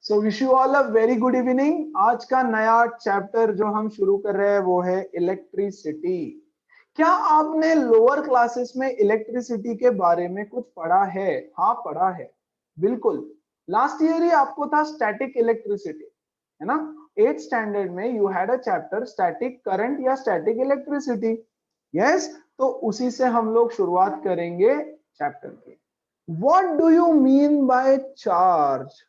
So wish you all a very good evening. आज का नया चैप्टर जो हम शुरू कर रहे हैं वो है इलेक्ट्रिसिटी। क्या आपने लोअर क्लासेस में इलेक्ट्रिसिटी के बारे में कुछ पढ़ा है? हाँ, पढ़ा है, बिल्कुल। लास्ट ईयर ही आपको था स्टैटिक इलेक्ट्रिसिटी, है ना? 8th स्टैंडर्ड में you had a chapter static current या स्टैटिक इलेक्ट्रिसिटी। यस, तो उसी से हम लोग शुरुआत करेंगे चैप्टर की। What do you mean by charge?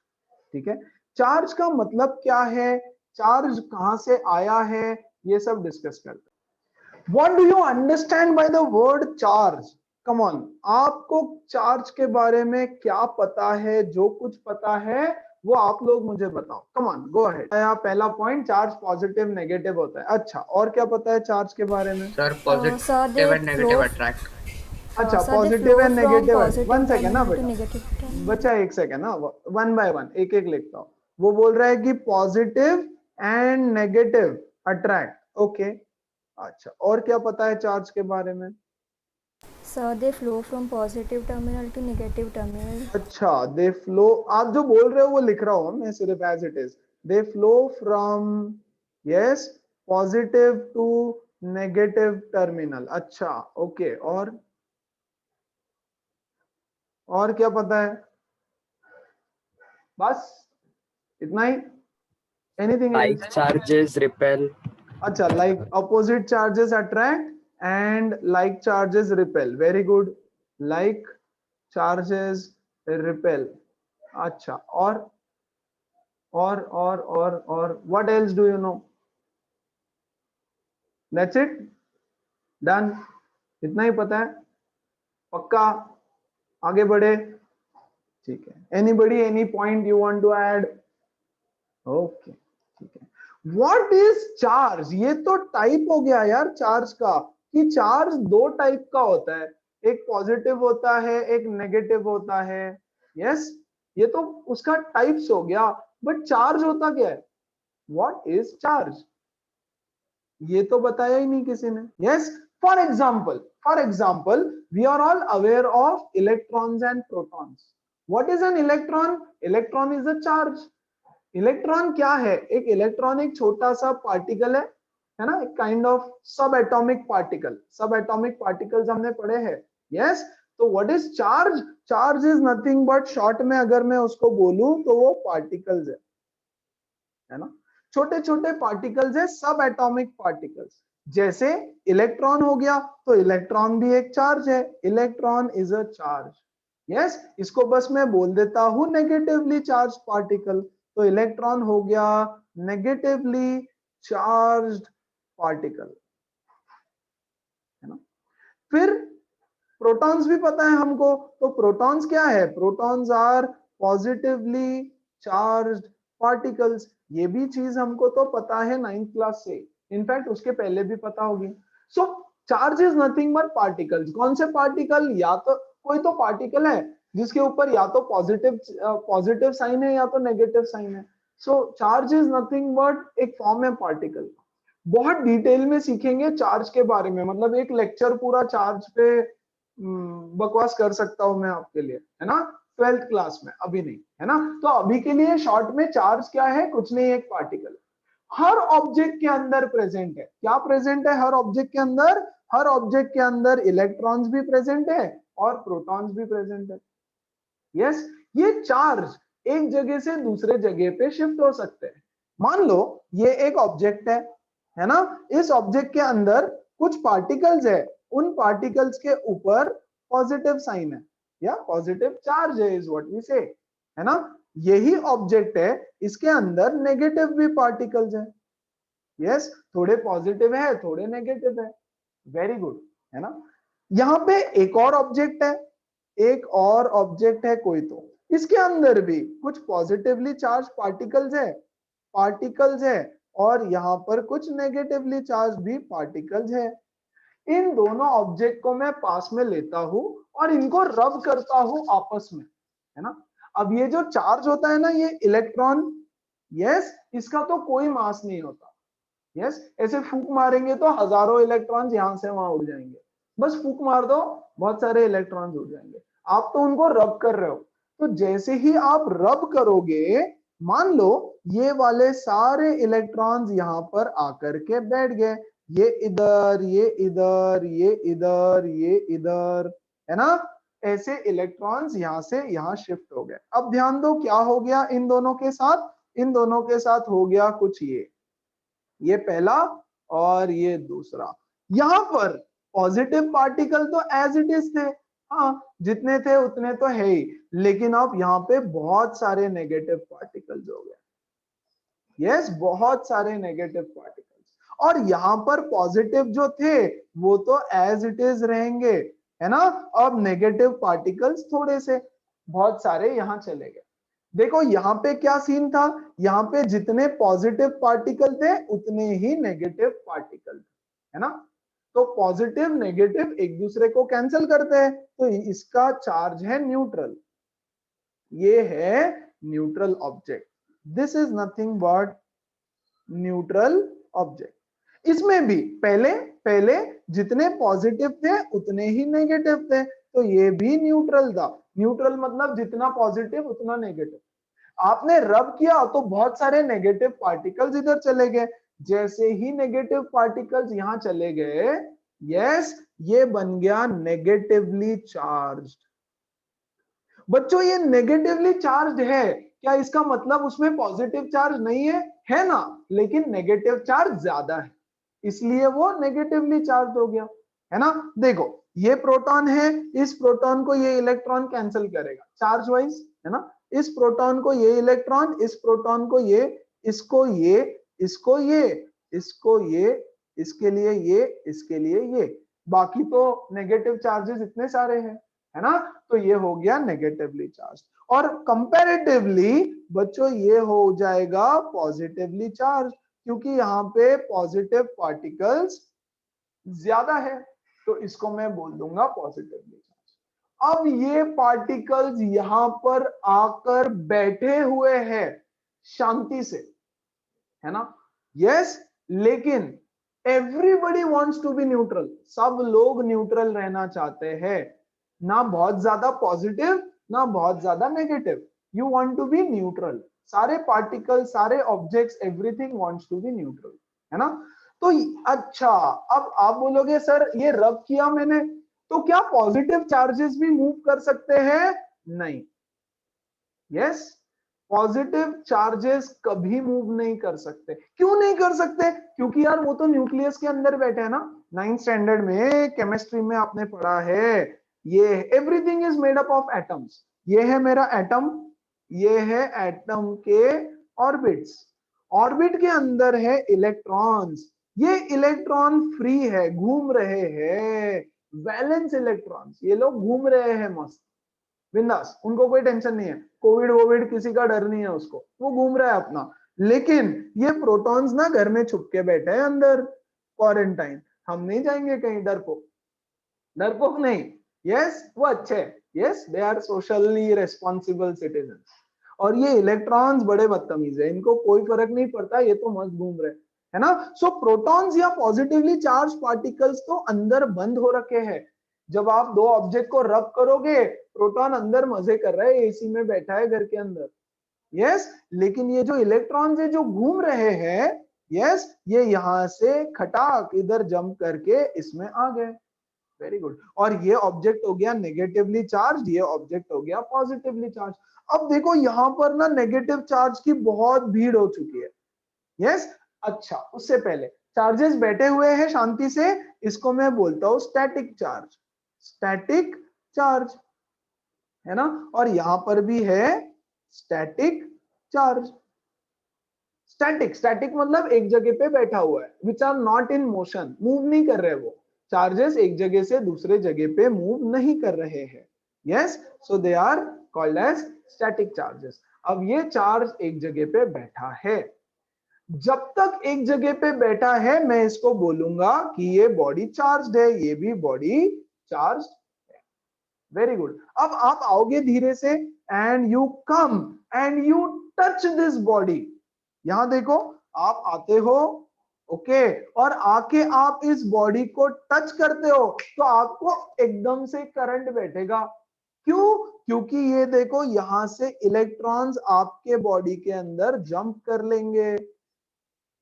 ठीक है, चार्ज का मतलब क्या है, चार्ज कहां से आया है, ये सब डिस्कस करते हैं। What do you understand by the word charge? Come on, आपको चार्ज के बारे में क्या पता है? जो कुछ पता है वो आप लोग मुझे बताओ। Come on, go ahead. पहला पॉइंट, चार्ज पॉजिटिव नेगेटिव होता है। अच्छा, और क्या पता है चार्ज के बारे में? Sir Sir, positive they and negative flow. Attract. अच्छा, Sir, they positive flow and from negative है। वन positive सेकेंड ना terminal to बेटा, negative terminal. बच्चा एक सेकेंड ना, वन बाय वन एक एक लिखता हूं। वो बोल रहा है कि positive and negative attract. Okay, अच्छा, और क्या पता है चार्ज के बारे में? Sir, they flow from positive terminal to negative terminal. अच्छा, दे फ्लो, आप जो बोल रहे हो वो लिख रहा हूं मैं सिर्फ as it is. They flow from, yes, positive to negative terminal. अच्छा, ओके, और क्या पता है? बस इतना ही? Anything like else? Charges repel. अच्छा, like opposite charges attract and like charges repel. Very good, like charges repel. अच्छा, और what else do you know? That's it, done, इतना ही पता है? पक्का? आगे बढ़े? ठीक है, anybody, any point you want to add? Okay, ठीक है। What is charge? ये तो टाइप हो गया यार चार्ज का, कि चार्ज दो टाइप का होता है, एक पॉजिटिव होता है, एक नेगेटिव होता है। यस, ये तो उसका टाइप्स हो गया, बट चार्ज होता क्या है? What is charge? ये तो बताया ही नहीं किसी ने। Yes, for example we are all aware of electrons and protons. What is an electron? Electron is a charge. Electron क्या है? एक इलेक्ट्रॉन एक छोटा सा पार्टिकल है ना, एक काइंड ऑफ सब एटॉमिक पार्टिकल। सब एटॉमिक पार्टिकल्स हमने पढ़े हैं। यस, तो what is charge? Charge is nothing but, short में अगर मैं उसको बोलूं तो वो पार्टिकल्स है ना, छोटे छोटे पार्टिकल्स है, सब एटॉमिक पार्टिकल्स। जैसे इलेक्ट्रॉन हो गया, तो इलेक्ट्रॉन भी एक चार्ज है, electron is a charge. Yes, इसको बस मैं बोल देता हूं नेगेटिवली चार्ज पार्टिकल, तो इलेक्ट्रॉन हो गया नेगेटिवली चार्ज्ड पार्टिकल, है ना। फिर प्रोटॉन्स भी पता है हमको, तो प्रोटॉन्स क्या है? Protons are positively charged particles. ये भी चीज हमको तो पता है 9th क्लास से, इनफैक्ट उसके पहले भी पता होगी। So charge is nothing but particles. कौन से पार्टिकल? या तो कोई तो पार्टिकल है जिसके ऊपर या तो पॉजिटिव साइन है या तो नेगेटिव साइन है। सो चार्ज इज नथिंग बट एक फॉर्म है पार्टिकल। बहुत डिटेल में सीखेंगे चार्ज के बारे में, मतलब एक लेक्चर पूरा चार्ज पे बकवास कर सकता हूं मैं आपके लिए, है ना, 12th क्लास में, अभी नहीं, है ना। तो अभी के लिए शॉर्ट में चार्ज क्या है? कुछ नहीं, एक पार्टिकल हर ऑब्जेक्ट के अंदर प्रेजेंट है। क्या प्रेजेंट है हर ऑब्जेक्ट के अंदर? हर ऑब्जेक्ट के अंदर इलेक्ट्रॉन्स भी प्रेजेंट है और प्रोटॉन्स भी प्रेजेंट है। यस, ये चार्ज एक जगह से दूसरे जगह पे शिफ्ट हो सकते हैं। मान लो ये एक ऑब्जेक्ट है ना, इस ऑब्जेक्ट के अंदर कुछ पार्टिकल्स है, उन पार्टिकल्स के ऊपर पॉजिटिव साइन है या पॉजिटिव चार्ज है, इज व्हाट वी से, है ना। यही ऑब्जेक्ट है, इसके अंदर नेगेटिव भी पार्टिकल्स है। यस, थोड़े पॉजिटिव है, थोड़े नेगेटिव है। वेरी गुड, है ना। यहाँ पे एक और ऑब्जेक्ट है, एक और ऑब्जेक्ट है कोई, तो इसके अंदर भी कुछ पॉजिटिवली चार्ज पार्टिकल्स है और यहाँ पर कुछ नेगेटिवली चार्ज भी पार्टिकल्स है। इन दोनों ऑब्जेक्ट को मैं पास में लेता हूं और इनको रब करता हूं आपस में, है ना। अब ये जो चार्ज होता है ना, ये इलेक्ट्रॉन, यस, इसका तो कोई मास नहीं होता। यस, ऐसे फूंक मारेंगे तो हजारों इलेक्ट्रॉन्स यहां से वहां उड़ जाएंगे। बस फूंक मार दो, बहुत सारे इलेक्ट्रॉन्स उड़ जाएंगे। आप तो उनको रब कर रहे हो, तो जैसे ही आप रब करोगे मान लो ये वाले सारे इलेक्ट्रॉन्स यहाँ पर आकर के बैठ गए, ये इधर, ये इधर, ये इधर, ये इधर, है ना। ऐसे इलेक्ट्रॉन्स यहाँ से यहाँ शिफ्ट हो गए। अब ध्यान दो क्या हो गया इन दोनों के साथ, इन दोनों के साथ हो गया कुछ ये पहला और ये दूसरा। यहां पर पॉजिटिव पार्टिकल तो एज इट इज थे, हाँ जितने थे उतने तो है ही, लेकिन अब यहाँ पे बहुत सारे नेगेटिव पार्टिकल्स हो गए। यस, बहुत सारे नेगेटिव पार्टिकल्स। और यहाँ पर पॉजिटिव जो थे वो तो एज इट इज रहेंगे, है ना। अब नेगेटिव पार्टिकल्स थोड़े से, बहुत सारे यहाँ चले गए। देखो यहाँ पे क्या सीन था, यहाँ पे जितने पॉजिटिव पार्टिकल थे उतने ही नेगेटिव पार्टिकल थे, है ना। तो पॉजिटिव नेगेटिव एक दूसरे को कैंसिल करते हैं, तो इसका चार्ज है न्यूट्रल, ये है neutral object. This is nothing but neutral object. इसमें भी पहले पहले जितने पॉजिटिव थे उतने ही नेगेटिव थे, तो ये भी न्यूट्रल था। न्यूट्रल मतलब जितना पॉजिटिव उतना नेगेटिव। आपने रब किया तो बहुत सारे नेगेटिव पार्टिकल्स इधर चले गए, जैसे ही नेगेटिव पार्टिकल्स यहां चले गए, यस, ये बन गया नेगेटिवली चार्ज्ड। बच्चों ये नेगेटिवली चार्ज्ड है, क्या इसका मतलब उसमें पॉजिटिव चार्ज नहीं है ना, लेकिन नेगेटिव चार्ज ज्यादा है, इसलिए वो नेगेटिवली चार्ज हो गया, है ना। देखो ये प्रोटॉन है, इस प्रोटॉन को ये इलेक्ट्रॉन कैंसिल करेगा चार्ज वाइज, है ना। इस प्रोटॉन को ये इलेक्ट्रॉन, इस प्रोटॉन को ये, इसको ये, इसको ये, इसको ये, इसके लिए ये, इसके लिए ये, बाकी तो नेगेटिव चार्जेस इतने सारे हैं, है ना। तो ये हो गया नेगेटिवली चार्ज। और कंपैरेटिवली बच्चों ये हो जाएगा पॉजिटिवली चार्ज, क्योंकि यहाँ पे पॉजिटिव पार्टिकल्स ज्यादा है, तो इसको मैं बोल दूंगा पॉजिटिवली चार्ज। अब ये पार्टिकल्स यहां पर आकर बैठे हुए हैं शांति से, है ना। यस, लेकिन everybody wants to be neutral, सब लोग न्यूट्रल रहना चाहते हैं, ना बहुत ज्यादा पॉजिटिव ना बहुत ज्यादा negative, you want to be neutral. सारे पार्टिकल, सारे objects, everything wants to be neutral, है ना। तो अच्छा, अब आप बोलोगे सर ये रब किया मैंने, तो क्या पॉजिटिव चार्जेस भी मूव कर सकते हैं? नहीं, यस, पॉजिटिव चार्जेस कभी मूव नहीं कर सकते। क्यों नहीं कर सकते? क्योंकि यार वो तो न्यूक्लियस के अंदर बैठे हैं ना। 9th स्टैंडर्ड में केमिस्ट्री में आपने पढ़ा है, ये everything is made up of atoms. ये है मेरा एटम, ये है एटम के ऑर्बिट्स, ऑर्बिट के अंदर है इलेक्ट्रॉन्स, ये इलेक्ट्रॉन फ्री है, घूम रहे हैं, वैलेंस इलेक्ट्रॉन्स, ये लोग घूम रहे हैं मस्त बिंदास, उनको कोई टेंशन नहीं है, कोविड वोविड किसी का डर नहीं है उसको, वो घूम रहा है अपना। लेकिन ये प्रोटॉन्स ना घर में छुप के बैठे हैं अंदर, क्वारंटाइन। हम नहीं जाएंगे कहीं, डरपोक, डरपोक नहीं, यस वो अच्छे, yes they are socially responsible citizen. और ये इलेक्ट्रॉन्स बड़े बदतमीज है, इनको कोई फर्क नहीं पड़ता, ये तो मस्त घूम रहे है ना। सो प्रोटॉन्स या पॉजिटिवली चार्ज पार्टिकल्स तो अंदर बंद हो रखे हैं। जब आप दो ऑब्जेक्ट को रब करोगे, प्रोटॉन अंदर मजे कर रहा है, एसी में बैठा है घर के अंदर, यस, लेकिन ये जो इलेक्ट्रॉन्स है जो घूम रहे हैं, यस, ये यहां से खटाक इधर जंप करके इसमें आ गए। Very good. और ये ऑब्जेक्ट हो गया नेगेटिवली चार्ज, ये ऑब्जेक्ट हो गया पॉजिटिवली चार्ज। अब देखो यहां पर ना नेगेटिव चार्ज की बहुत भीड़ हो चुकी है, यस। अच्छा, उससे पहले चार्जेस बैठे हुए हैं शांति से, इसको मैं बोलता हूं स्टैटिक चार्ज, स्टैटिक चार्ज, है ना। और यहां पर भी है स्टैटिक चार्ज। स्टैटिक, स्टैटिक मतलब एक जगह पे बैठा हुआ है, which are not in motion, move नहीं कर रहे वो चार्जेस, एक जगह से दूसरे जगह पे मूव नहीं कर रहे हैं, yes, so they are called as static charges. अब ये चार्ज एक जगह पे बैठा है, जब तक एक जगह पे बैठा है मैं इसको बोलूंगा कि ये बॉडी चार्ज्ड है, ये भी बॉडी चार्ज्ड है। Very good. अब आप आओगे धीरे से and you come and you touch this body, यहां देखो आप आते हो, ओके, और आके आप इस बॉडी को टच करते हो तो आपको एकदम से करंट बैठेगा। क्यों? क्योंकि ये देखो यहां से इलेक्ट्रॉन्स आपके बॉडी के अंदर जंप कर लेंगे।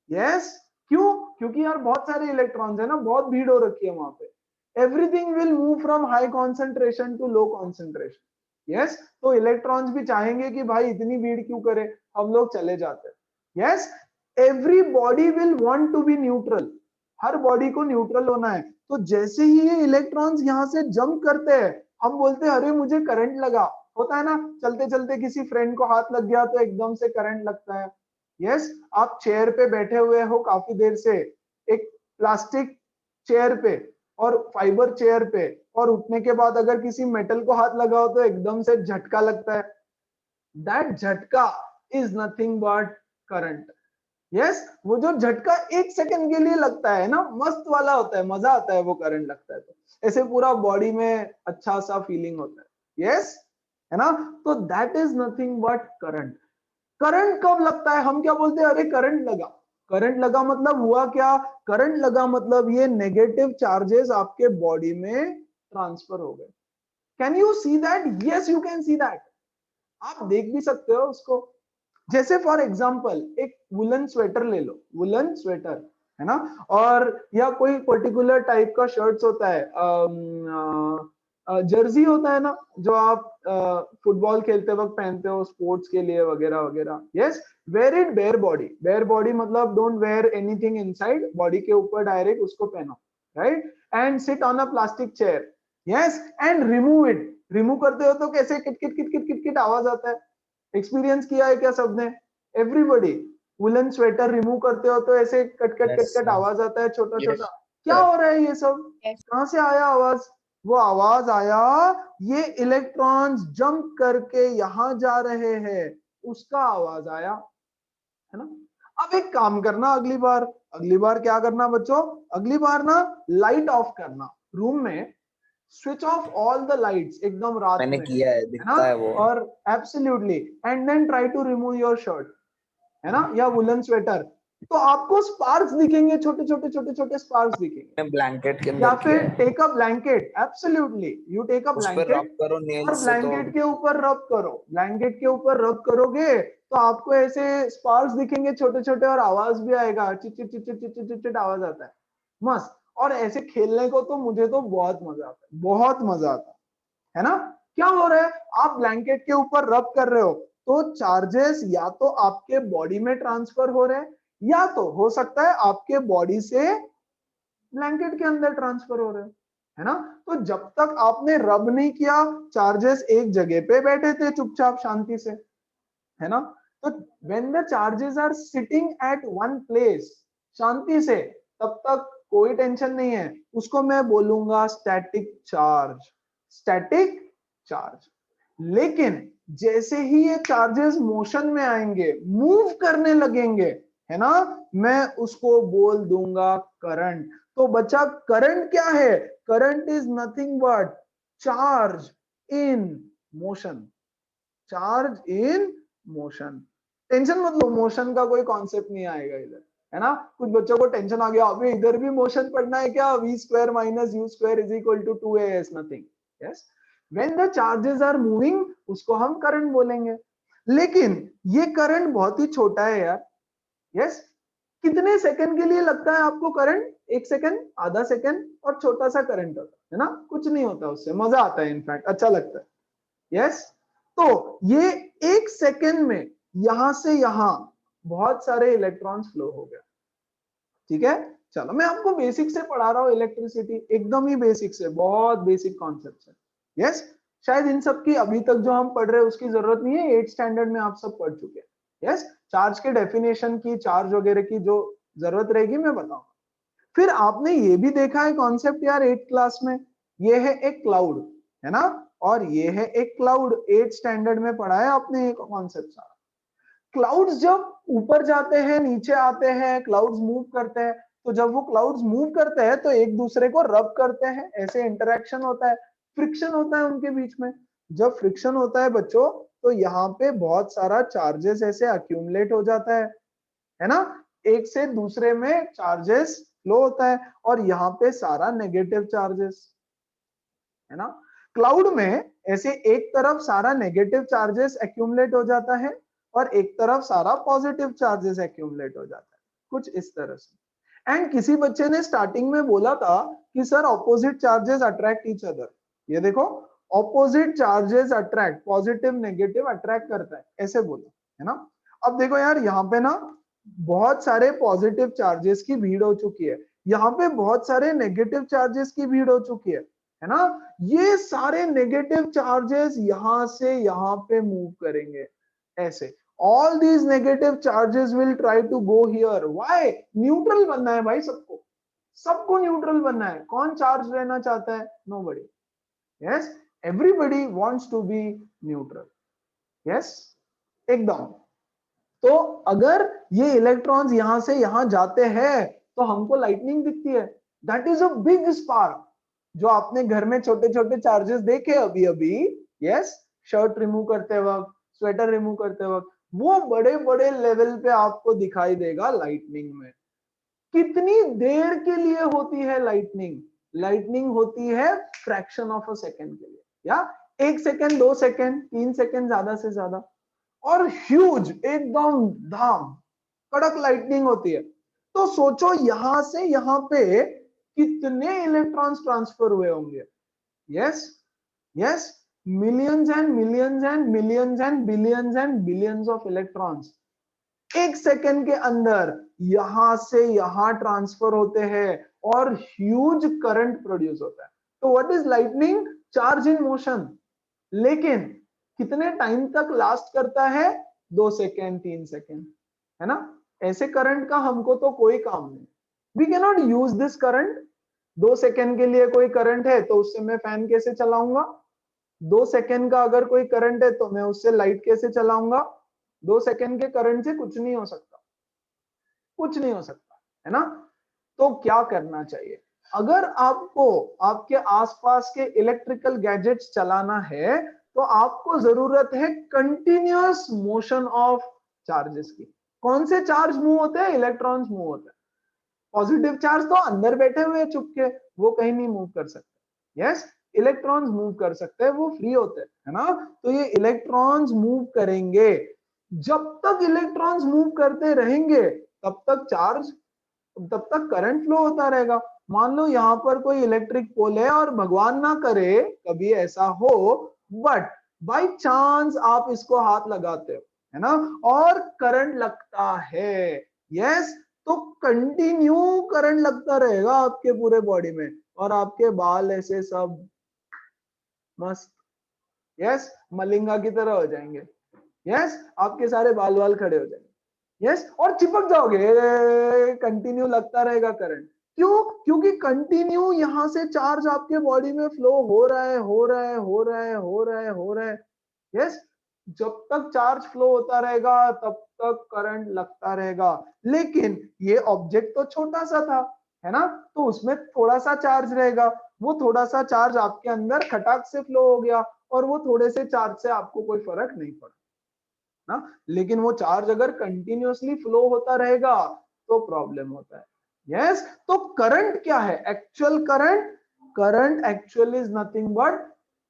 यस, क्यों? क्योंकि यार बहुत सारे इलेक्ट्रॉन्स है ना, बहुत भीड़ हो रखी है वहां पे। Everything will move from high concentration to low concentration. Yes, तो इलेक्ट्रॉन्स भी चाहेंगे कि भाई इतनी भीड़ क्यों करे, हम लोग चले जाते हैं। Yes, everybody will want to be neutral, हर बॉडी को न्यूट्रल होना है। तो जैसे ही ये इलेक्ट्रॉन्स यहाँ से जंप करते हैं, हम बोलते हैं अरे मुझे करंट लगा, होता है ना, चलते चलते किसी फ्रेंड को हाथ लग गया तो एकदम से करंट लगता है। यस, आप चेयर पे बैठे हुए हो काफी देर से, एक प्लास्टिक चेयर पे और फाइबर चेयर पे, और उठने के बाद अगर किसी मेटल को हाथ लगाओ तो एकदम से झटका लगता है। दैट झटका is nothing but current. Yes, वो जो झटका एक सेकंड के लिए लगता है ना, मस्त वाला होता है, मजा आता है वो करंट लगता है तो ऐसे पूरा बॉडी में अच्छा सा फीलिंग होता है। यस, है ना, तो that is nothing but current. Current कब लगता है? हम क्या बोलते हैं, अरे करंट लगा। करंट लगा मतलब हुआ क्या? करंट लगा मतलब ये नेगेटिव चार्जेस आपके बॉडी में ट्रांसफर हो गए। Can you see that? Yes, you can see that. आप देख भी सकते हो उसको। जैसे फॉर एग्जाम्पल एक वुलन स्वेटर ले लो, वुलन स्वेटर, है ना, और या कोई पर्टिकुलर टाइप का शर्ट्स होता है, जर्सी होता है ना, जो आप फुटबॉल खेलते वक्त पहनते हो स्पोर्ट्स के लिए वगैरह वगैरह। Yes, wear it bare body. Bare body मतलब don't wear anything inside, body के ऊपर डायरेक्ट उसको पहनो, right, and sit on a plastic chair. Yes, and remove it. Remove करते हो तो कैसे किट किट किट किट किट किट आवाज आता है। एक्सपीरियंस किया है क्या सबने? एवरीबॉडी, वुलन स्वेटर रिमूव करते हो तो ऐसे cut cut cut yes cut आवाज आता है, छोटा छोटा। यस क्या सर। हो रहा है ये सब? कहां से आया आवाज? वो आवाज आया, ये इलेक्ट्रॉन्स जंप करके यहां जा रहे हैं, उसका आवाज आया, है ना। अब एक काम करना, अगली बार क्या करना बच्चों? अगली बार ना लाइट ऑफ करना रूम में, switch off all the lights एकदम रात मैंने में, किया है, है ना, दिखता है वो। और absolutely, and then try to remove your shirt, है ना, या वुलन स्वेटर। तो आपको स्पार्क्स दिखेंगे, छोटे छोटे छोटे छोटे स्पार्क्स दिखेंगे। मैंने ब्लैंकेट के या अंदर किया फिर है। Take a blanket, absolutely, you take a उस पर रब ब्लैंकेट करो और नेल से तो ब्लैंकेट के ऊपर रब करो। ब्लैंकेट के ऊपर रब करोगे तो आपको ऐसे स्पार्क्स दिखेंगे छोटे छोटे, और आवाज भी आएगा, chit chit chit chit chit chit chit आवाज आता है, मस्त। और ऐसे खेलने को तो मुझे तो बहुत मजा आता है, बहुत मजा आता है ना। क्या हो रहा है? आप ब्लैंकेट के ऊपर रब कर रहे हो तो चार्जेस या तो आपके बॉडी में ट्रांसफर हो रहे हैं, या तो हो सकता है आपके बॉडी से ब्लैंकेट के अंदर ट्रांसफर हो रहे हैं, है ना। तो जब तक आपने रब नहीं किया, चार्जेस एक जगह पे बैठे थे चुपचाप शांति से, है ना। तो when the charges are sitting at one place शांति से, तब तक कोई टेंशन नहीं है, उसको मैं बोलूंगा स्टैटिक चार्ज, स्टैटिक चार्ज। लेकिन जैसे ही ये चार्जेस मोशन में आएंगे, मूव करने लगेंगे, है ना, मैं उसको बोल दूंगा करंट। तो बच्चा करंट क्या है? Current is nothing but charge in motion, charge in motion. Tension मत लो, मोशन का कोई कॉन्सेप्ट नहीं आएगा इधर, है ना। कुछ बच्चों को टेंशन आ गया, अबे इधर भी मोशन पढ़ना है क्या? v square minus u square is equal to 2as nothing. Yes, when the charges are moving, उसको हम करंट बोलेंगे। लेकिन ये करंट बहुत ही छोटा है यार। यस, कितने सेकंड के लिए लगता है आपको करंट? एक सेकंड, आधा सेकंड, और छोटा सा करंट होता है ना, कुछ नहीं होता उससे, मजा आता है, इनफैक्ट अच्छा लगता है। यस, तो ये एक सेकंड में यहां से यहां बहुत सारे इलेक्ट्रॉन्स फ्लो हो गए। ठीक है, चलो मैं आपको बेसिक से पढ़ा रहा हूं इलेक्ट्रिसिटी, एकदम ही बेसिक से, बहुत बेसिक कॉन्सेप्ट है। यस, शायद इन सब की अभी तक जो हम पढ़ रहे हैं उसकी जरूरत नहीं है, 8th स्टैंडर्ड में आप सब पढ़ चुके हैं। यस, चार्ज के डेफिनेशन की, चार्ज वगैरह की जो जरूरत रहेगी मैं बताऊंगा। फिर आपने ये भी देखा है कॉन्सेप्ट यार 8th क्लास में, ये है एक क्लाउड, है ना, और ये है एक क्लाउड, 8th स्टैंडर्ड में पढ़ा है आपने एक कॉन्सेप्ट सारा। क्लाउड्स जब ऊपर जाते हैं, नीचे आते हैं, क्लाउड्स मूव करते हैं, तो जब वो क्लाउड्स मूव करते हैं तो एक दूसरे को रब करते हैं, ऐसे इंटरेक्शन होता है, फ्रिक्शन होता है उनके बीच में। जब फ्रिक्शन होता है बच्चों, तो यहाँ पे बहुत सारा चार्जेस ऐसे अक्यूमुलेट हो जाता है ना, एक से दूसरे में चार्जेस फ्लो होता है, और यहाँ पे सारा नेगेटिव चार्जेस, है ना। क्लाउड में ऐसे एक तरफ सारा नेगेटिव चार्जेस एक्यूमुलेट हो जाता है और एक तरफ सारा पॉजिटिव चार्जेस एक्यूमुलेट हो जाता है, कुछ इस तरह से। एंड किसी बच्चे ने स्टार्टिंग में बोला था कि sir opposite charges attract each other. ये देखो, opposite charges attract, positive negative attract करता है, ऐसे बोला है ना। अब देखो यार, यहाँ पे ना बहुत सारे पॉजिटिव चार्जेस की भीड़ हो चुकी है, यहाँ पे बहुत सारे नेगेटिव चार्जेस की भीड़ हो चुकी है ना। ये सारे नेगेटिव चार्जेस यहां से यहां पे मूव करेंगे ऐसे। All these negative charges will try to go here. Why? Neutral बनना है भाई सबको, सबको न्यूट्रल बनना है। कौन चार्ज रहना चाहता है? Nobody. Yes, everybody wants to be neutral. Yes, एकदम। तो अगर ये इलेक्ट्रॉन्स यहां से यहां जाते हैं तो हमको लाइटनिंग दिखती है। That is a big spark. जो आपने घर में छोटे छोटे चार्जेस देखे अभी अभी, यस, शर्ट रिमूव करते वक्त, स्वेटर रिमूव करते वक्त, वो बड़े बड़े लेवल पे आपको दिखाई देगा लाइटनिंग में। कितनी देर के लिए होती है लाइटनिंग? लाइटनिंग होती है फ्रैक्शन ऑफ अ सेकेंड के लिए, या 1 सेकेंड, 2 सेकेंड, 3 सेकेंड ज्यादा से ज्यादा। और ह्यूज, एकदम धाम कड़क लाइटनिंग होती है। तो सोचो यहां से यहां पे कितने इलेक्ट्रॉन्स ट्रांसफर हुए होंगे। Yes, yes, millions and millions and millions and billions and billions of electrons 1 second के अंदर यहां से यहां ट्रांसफर होते हैं और ह्यूज करंट प्रोड्यूस होता है। तो what is lightning? Charge in motion. लेकिन कितने टाइम तक लास्ट करता है? 2 सेकेंड, 3 सेकेंड, है ना। ऐसे करंट का हमको तो कोई काम नहीं। We can not use this current. 2 second के लिए कोई करंट है तो उससे मैं फैन कैसे चलाऊंगा? 2 सेकेंड का अगर कोई करंट है तो मैं उससे लाइट कैसे चलाऊंगा? 2 सेकेंड के करंट से कुछ नहीं हो सकता, कुछ नहीं हो सकता, है ना। तो क्या करना चाहिए? अगर आपको आपके आसपास के इलेक्ट्रिकल गैजेट्स चलाना है तो आपको जरूरत है कंटिन्यूअस मोशन ऑफ चार्जेस की। कौन से चार्ज मूव होते हैं? इलेक्ट्रॉन्स मूव होते हैं। पॉजिटिव चार्ज तो अंदर बैठे हुए चुप के, वो कहीं नहीं मूव कर सकते। यस, इलेक्ट्रॉन्स मूव कर सकते हैं, वो फ्री होते हैं, है ना। तो ये इलेक्ट्रॉन्स मूव करेंगे। जब तक इलेक्ट्रॉन्स मूव करते रहेंगे तब तक चार्ज, तब तक करंट फ्लो होता रहेगा। मान लो यहाँ पर कोई इलेक्ट्रिक पोल है और भगवान ना करे कभी ऐसा हो, बट बाय चांस आप इसको हाथ लगाते हो, है ना, और करंट लगता है। यस, तो कंटिन्यू करंट लगता रहेगा आपके पूरे बॉडी में और आपके बाल ऐसे सब मस्त, यस, मलिंगा की तरह हो जाएंगे। यस, आपके सारे बाल वाल खड़े हो जाएंगे। यस, और चिपक जाओगे। कंटिन्यू लगता रहेगा करंट। क्यों? क्योंकि कंटिन्यू यहां से चार्ज आपके बॉडी में फ्लो हो रहा है, हो रहा है, हो रहा है, हो रहा है, हो रहा है। यस, जब तक चार्ज फ्लो होता रहेगा तब तक करंट लगता रहेगा। लेकिन ये ऑब्जेक्ट तो छोटा सा था, है ना, तो उसमें थोड़ा सा चार्ज रहेगा। वो थोड़ा सा चार्ज आपके अंदर खटाक से फ्लो हो गया और वो थोड़े से चार्ज से आपको कोई फर्क नहीं पड़ा ना। लेकिन वो चार्ज अगर कंटिन्यूअसली फ्लो होता रहेगा तो प्रॉब्लम होता है। यस, तो करंट क्या है? Actual current, current actually is nothing but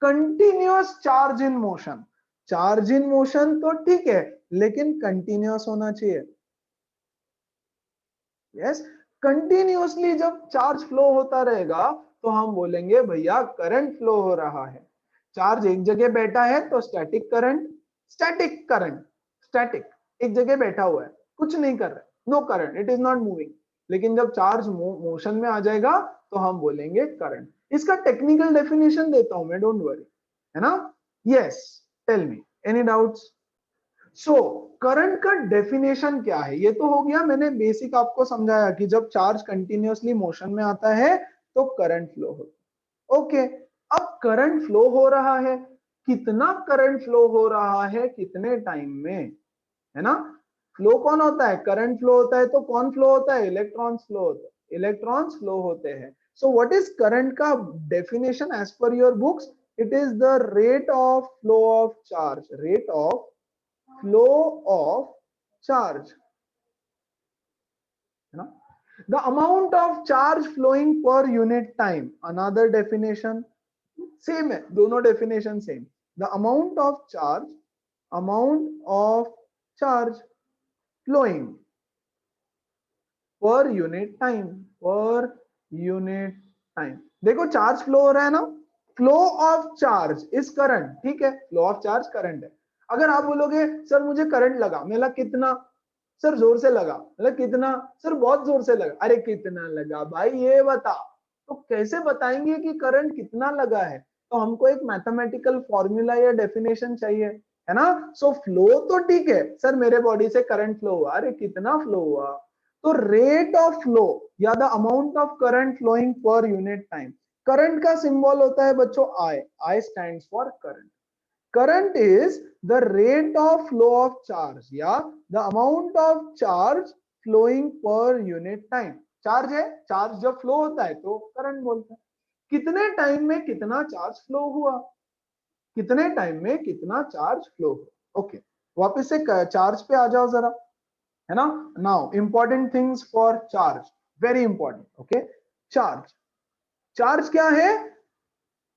continuous charge in motion. Charge in motion तो ठीक है, लेकिन कंटिन्यूअस होना चाहिए। यस, कंटिन्यूअसली जब चार्ज फ्लो होता रहेगा तो हम बोलेंगे भैया करंट फ्लो हो रहा है। चार्ज एक जगह बैठा है तो static current, static current, static, एक जगह बैठा हुआ है, कुछ नहीं कर रहा है, no current, it is not moving. लेकिन जब चार्ज मोशन में आ जाएगा तो हम बोलेंगे करंट। इसका टेक्निकल डेफिनेशन देता हूं मैं, डोंट वरी, है ना। Yes, tell me, any doubts? So current का डेफिनेशन क्या है? ये तो हो गया, मैंने बेसिक आपको समझाया कि जब चार्ज कंटिन्यूअसली मोशन में आता है तो करंट फ्लो होता है। ओके, अब करंट फ्लो हो रहा है, कितना करंट फ्लो हो रहा है, कितने टाइम में, है ना। फ्लो कौन होता है? करंट फ्लो होता है। तो कौन फ्लो होता है? इलेक्ट्रॉन्स फ्लो होते हैं, इलेक्ट्रॉन्स फ्लो होते हैं। सो व्हाट इज करंट का definition as per your books? It is the rate of flow of charge, rate of flow of charge, है ना, the amount of charge flowing per unit time, another definition, same है, दोनों definition same. The amount of charge flowing per unit time. देखो charge flow हो रहा है ना, flow of charge is current, ठीक है, फ्लो ऑफ चार्ज करंट है। अगर आप बोलोगे सर मुझे करंट लगा, मेरा कितना, सर जोर से लगा, मतलब कितना, सर बहुत जोर से लगा, अरे कितना लगा भाई ये बता। तो कैसे बताएंगे कि करंट कितना लगा है, तो हमको एक मैथमेटिकल फॉर्मूला या डेफिनेशन चाहिए, है ना। सो फ्लो तो ठीक है, सर मेरे बॉडी से करंट फ्लो हुआ, अरे कितना फ्लो हुआ, तो रेट ऑफ फ्लो या the amount of current flowing per unit time. Current का सिंबल होता है बच्चों I stands for current. Current is the rate of flow of charge या the amount of charge flowing per unit time। Charge है, charge जब flow होता है तो करंट बोलते हैं। कितने टाइम में कितना चार्ज फ्लो हुआ, कितने टाइम में कितना चार्ज फ्लो हुआ। ओके, वापस से चार्ज पे आ जाओ जरा, है ना। Now important things for charge, very important. Okay, charge, charge क्या है,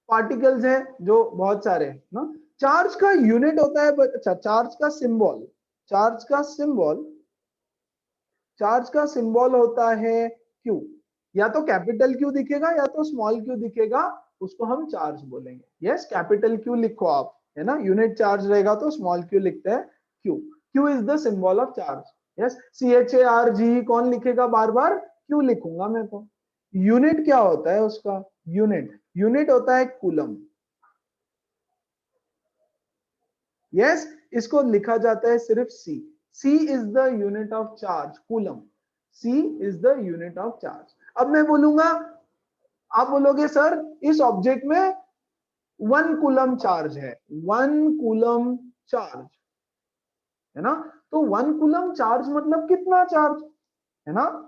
पार्टिकल्स है जो बहुत सारे ना। चार्ज का यूनिट होता है, अच्छा चार्ज का सिंबल, चार्ज का सिंबल, चार्ज का सिंबल होता है क्यू। या तो कैपिटल क्यू दिखेगा या तो स्मॉल क्यू दिखेगा, उसको हम चार्ज बोलेंगे। यस, कैपिटल क्यू लिखो आप, है ना, यूनिट चार्ज रहेगा तो स्मॉल क्यू लिखते हैं, Q, Q is the symbol of charge. Yes, CHARG कौन लिखेगा बार बार, क्यू लिखूंगा मैं तो। यूनिट क्या होता है उसका, यूनिट होता है कूलम। यस, इसको लिखा जाता है सिर्फ C is the unit of charge, coulomb, C is the unit of charge. अब मैं बोलूंगा, आप बोलोगे सर इस ऑब्जेक्ट में 1 कूलम चार्ज है, 1 कूलम चार्ज, है ना, तो 1 कूलम चार्ज मतलब कितना चार्ज, है ना।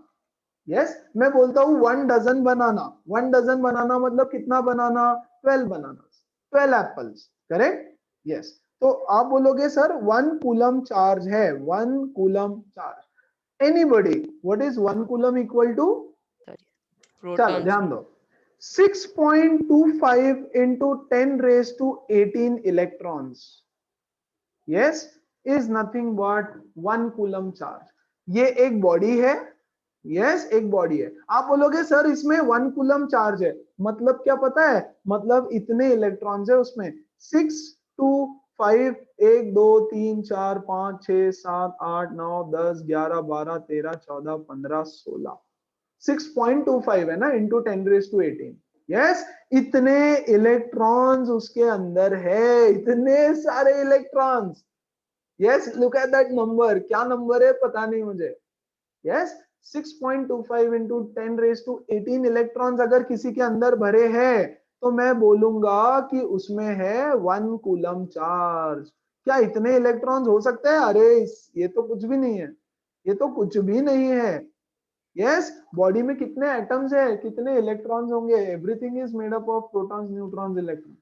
यस, मैं बोलता हूं 1 डजन बनाना, 1 डजन बनाना मतलब कितना बनाना, 12 बनाना, 12 एप्पल्स, करेक्ट। यस, तो आप बोलोगे सर 1 कूलम चार्ज है, 1 coulomb charge. Anybody, what is 1 coulomb equal to, चलो ध्यान दो, 6.25 into 10 raised to 18 electrons, yes, is nothing but 1 coulomb charge. ये एक बॉडी है, यस एक बॉडी है। आप बोलोगे सर इसमें 1 कूलम चार्ज है, मतलब क्या पता है, मतलब इतने इलेक्ट्रॉन्स है उसमें, 6 2 5 1 2 3 4 5 6 7 8 9 10 11 12 13 14 15 16, 6.25 है ना, इंटू 10 रेज टू 18। यस, इतने इलेक्ट्रॉन्स उसके अंदर है, इतने सारे electrons. Yes, look at that number, क्या नंबर है पता नहीं मुझे। Yes, 6.25 into 10 raised to 18 electrons अगर किसी के अंदर भरे हैं तो मैं बोलूंगा कि उसमें है 1 कूलम चार्ज। क्या इतने इलेक्ट्रॉन्स हो सकते हैं, अरे ये तो कुछ भी नहीं है, ये तो कुछ भी नहीं है। यस, बॉडी में कितने एटम्स है, कितने इलेक्ट्रॉन्स होंगे, everything is made up of protons neutrons electron,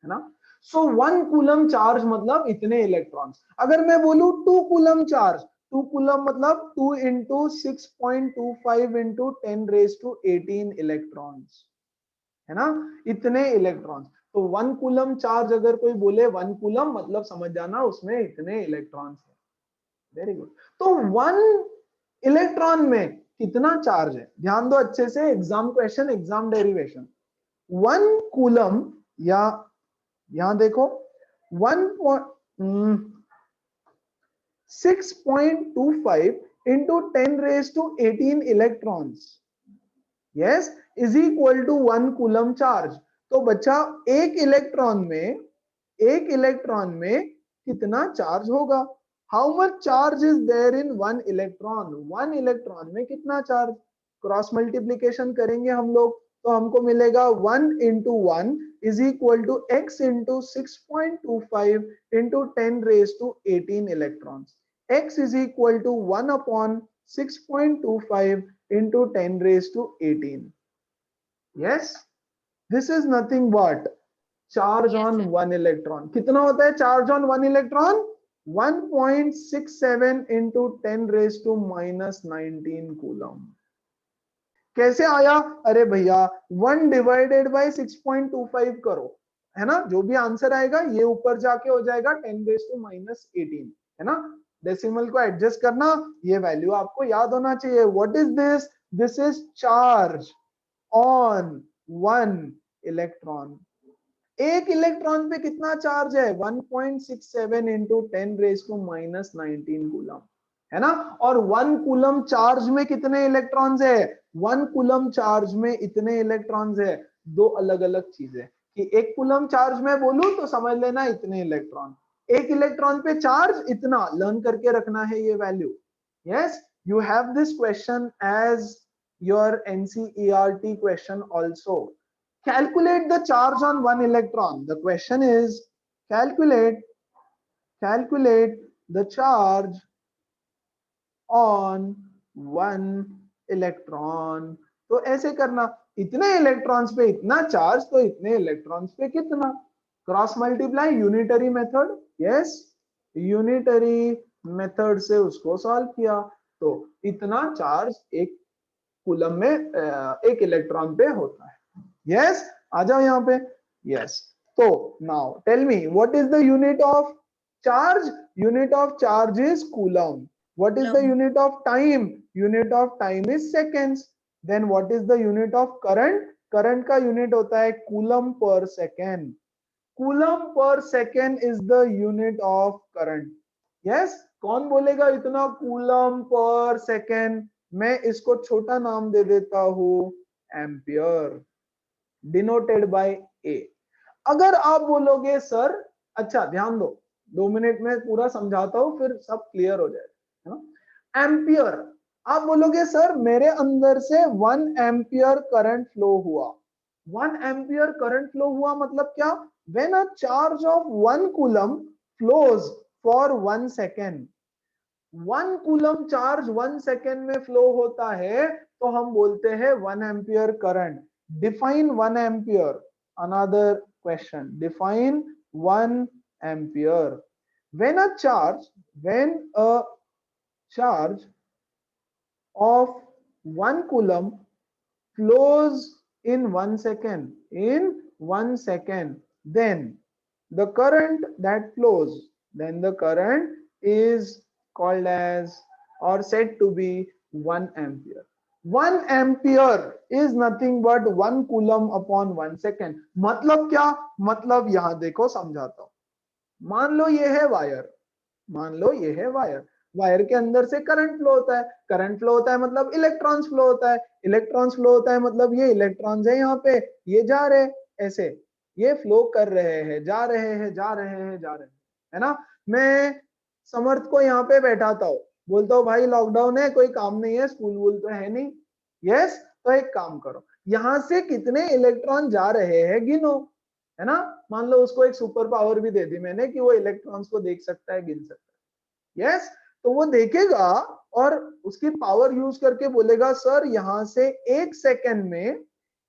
है ना। सो 1 कूलम चार्ज मतलब इतने इलेक्ट्रॉन्स। अगर मैं बोलूं 2 कूलम चार्ज, 2 कूलम मतलब 2 into 6.25 into 10 raised to 18 electrons, है ना, इतने इलेक्ट्रॉन्स। तो 1 कूलम चार्ज अगर कोई बोले 1 कूलम मतलब समझ जाना उसमें इतने इलेक्ट्रॉन्स है। Very good. तो 1 इलेक्ट्रॉन में कितना चार्ज है, ध्यान दो अच्छे से, exam question, exam derivation. 1 coulomb या यहां देखो 6.25 into 10 raised to 18 electrons, yes, is equal to 1 coulomb charge. तो बच्चा एक इलेक्ट्रॉन में कितना चार्ज होगा, how much charge is there in 1 electron, 1 electron में कितना चार्ज। क्रॉस मल्टीप्लीकेशन करेंगे हम लोग तो हमको मिलेगा 1 into 1 is equal to x into 6.25 into 10 raised to 18 electrons। x is equal to 1 upon 6.25 into 10 raised to 18। yes, this is nothing but charge on 1 electron। कितना होता है charge on 1 electron, 1.67 into 10 raised to minus 19 coulomb. कैसे आया? अरे भैया 1 divided by 6.25 करो, है ना, जो भी आंसर आएगा ये ऊपर जाके हो जाएगा 10⁻⁻18, है ना। डेसिमल को एडजस्ट करना, ये वैल्यू आपको याद होना चाहिए। What is this? This is charge on 1 electron. एक इलेक्ट्रॉन पे कितना चार्ज है? 1.67 इंटू 10⁻⁻19 कूलम, है ना। और 1 कूलम चार्ज में कितने इलेक्ट्रॉन्स है? 1 कूलम चार्ज में इतने इलेक्ट्रॉन्स है। दो अलग अलग चीजें, कि एक कूलम चार्ज में बोलूं तो समझ लेना इतने इलेक्ट्रॉन, एक इलेक्ट्रॉन पे चार्ज इतना, लर्न करके रखना है ये value. Yes, you have this question as your NCERT question also. Calculate the charge on one electron. The question is calculate the charge on one electron. तो ऐसे करना, इतने इलेक्ट्रॉन्स पे इतना चार्ज, तो इतने इलेक्ट्रॉन्स पे कितना, cross multiply, unitary method. Yes, unitary method से उसको सॉल्व किया, तो इतना चार्ज एक कूलम में एक इलेक्ट्रॉन पे होता है। यस, आ जाओ यहाँ पे। यस, तो now tell me what is the unit of charge? Unit of charge is coulomb. What is the unit of time? Unit of time is seconds. Then what is the unit of current? Current का unit होता है coulomb per second. Coulomb per second is the unit of current. Yes, कौन बोलेगा इतना coulomb per second? मैं इसको छोटा नाम दे देता हूं एम्पियर, डिनोटेड बाय ए। अगर आप बोलोगे सर, अच्छा ध्यान दो, 2 मिनट में पूरा समझाता हूं फिर सब क्लियर हो जाएगा, है ना। एम्पियर, आप बोलोगे सर मेरे अंदर से 1 एम्पियर करंट फ्लो हुआ। 1 एम्पियर करंट फ्लो हुआ मतलब क्या? When a charge of 1 coulomb flows for 1 second, 1 coulomb charge 1 second में फ्लो होता है तो हम बोलते हैं 1 ampere current. Define 1 ampere, another question, define 1 ampere. when a charge of 1 coulomb flows in 1 second, then the current that flows, then the current is called as or said to be 1 ampere. 1 ampere is nothing but 1 coulomb upon 1 second. मतलब क्या? मतलब यहां देखो समझाता हूं। मान लो ये है वायर, मान लो ये है वायर, वायर के अंदर से करंट फ्लो होता है, करंट फ्लो होता है मतलब इलेक्ट्रॉन्स फ्लो होता है, इलेक्ट्रॉन्स फ्लो होता है मतलब ये इलेक्ट्रॉन्स है यहाँ पे, ये जा रहे ऐसे, ये फ्लो कर रहे हैं, जा रहे हैं, जा रहे हैं, जा रहे हैं, है ना। मैं समर्थ को यहाँ पे बैठाता हूँ, बोलता हूँ भाई लॉकडाउन है, कोई काम नहीं है, स्कूल वूल तो है नहीं। यस, तो एक काम करो, यहाँ से कितने इलेक्ट्रॉन जा रहे हैं गिनो, है ना। मान लो उसको एक सुपर पावर भी दे दी मैंने कि वो इलेक्ट्रॉन्स को देख सकता है, गिन सकता है। यस, तो वो देखेगा और उसकी पावर यूज करके बोलेगा सर यहां से एक सेकेंड में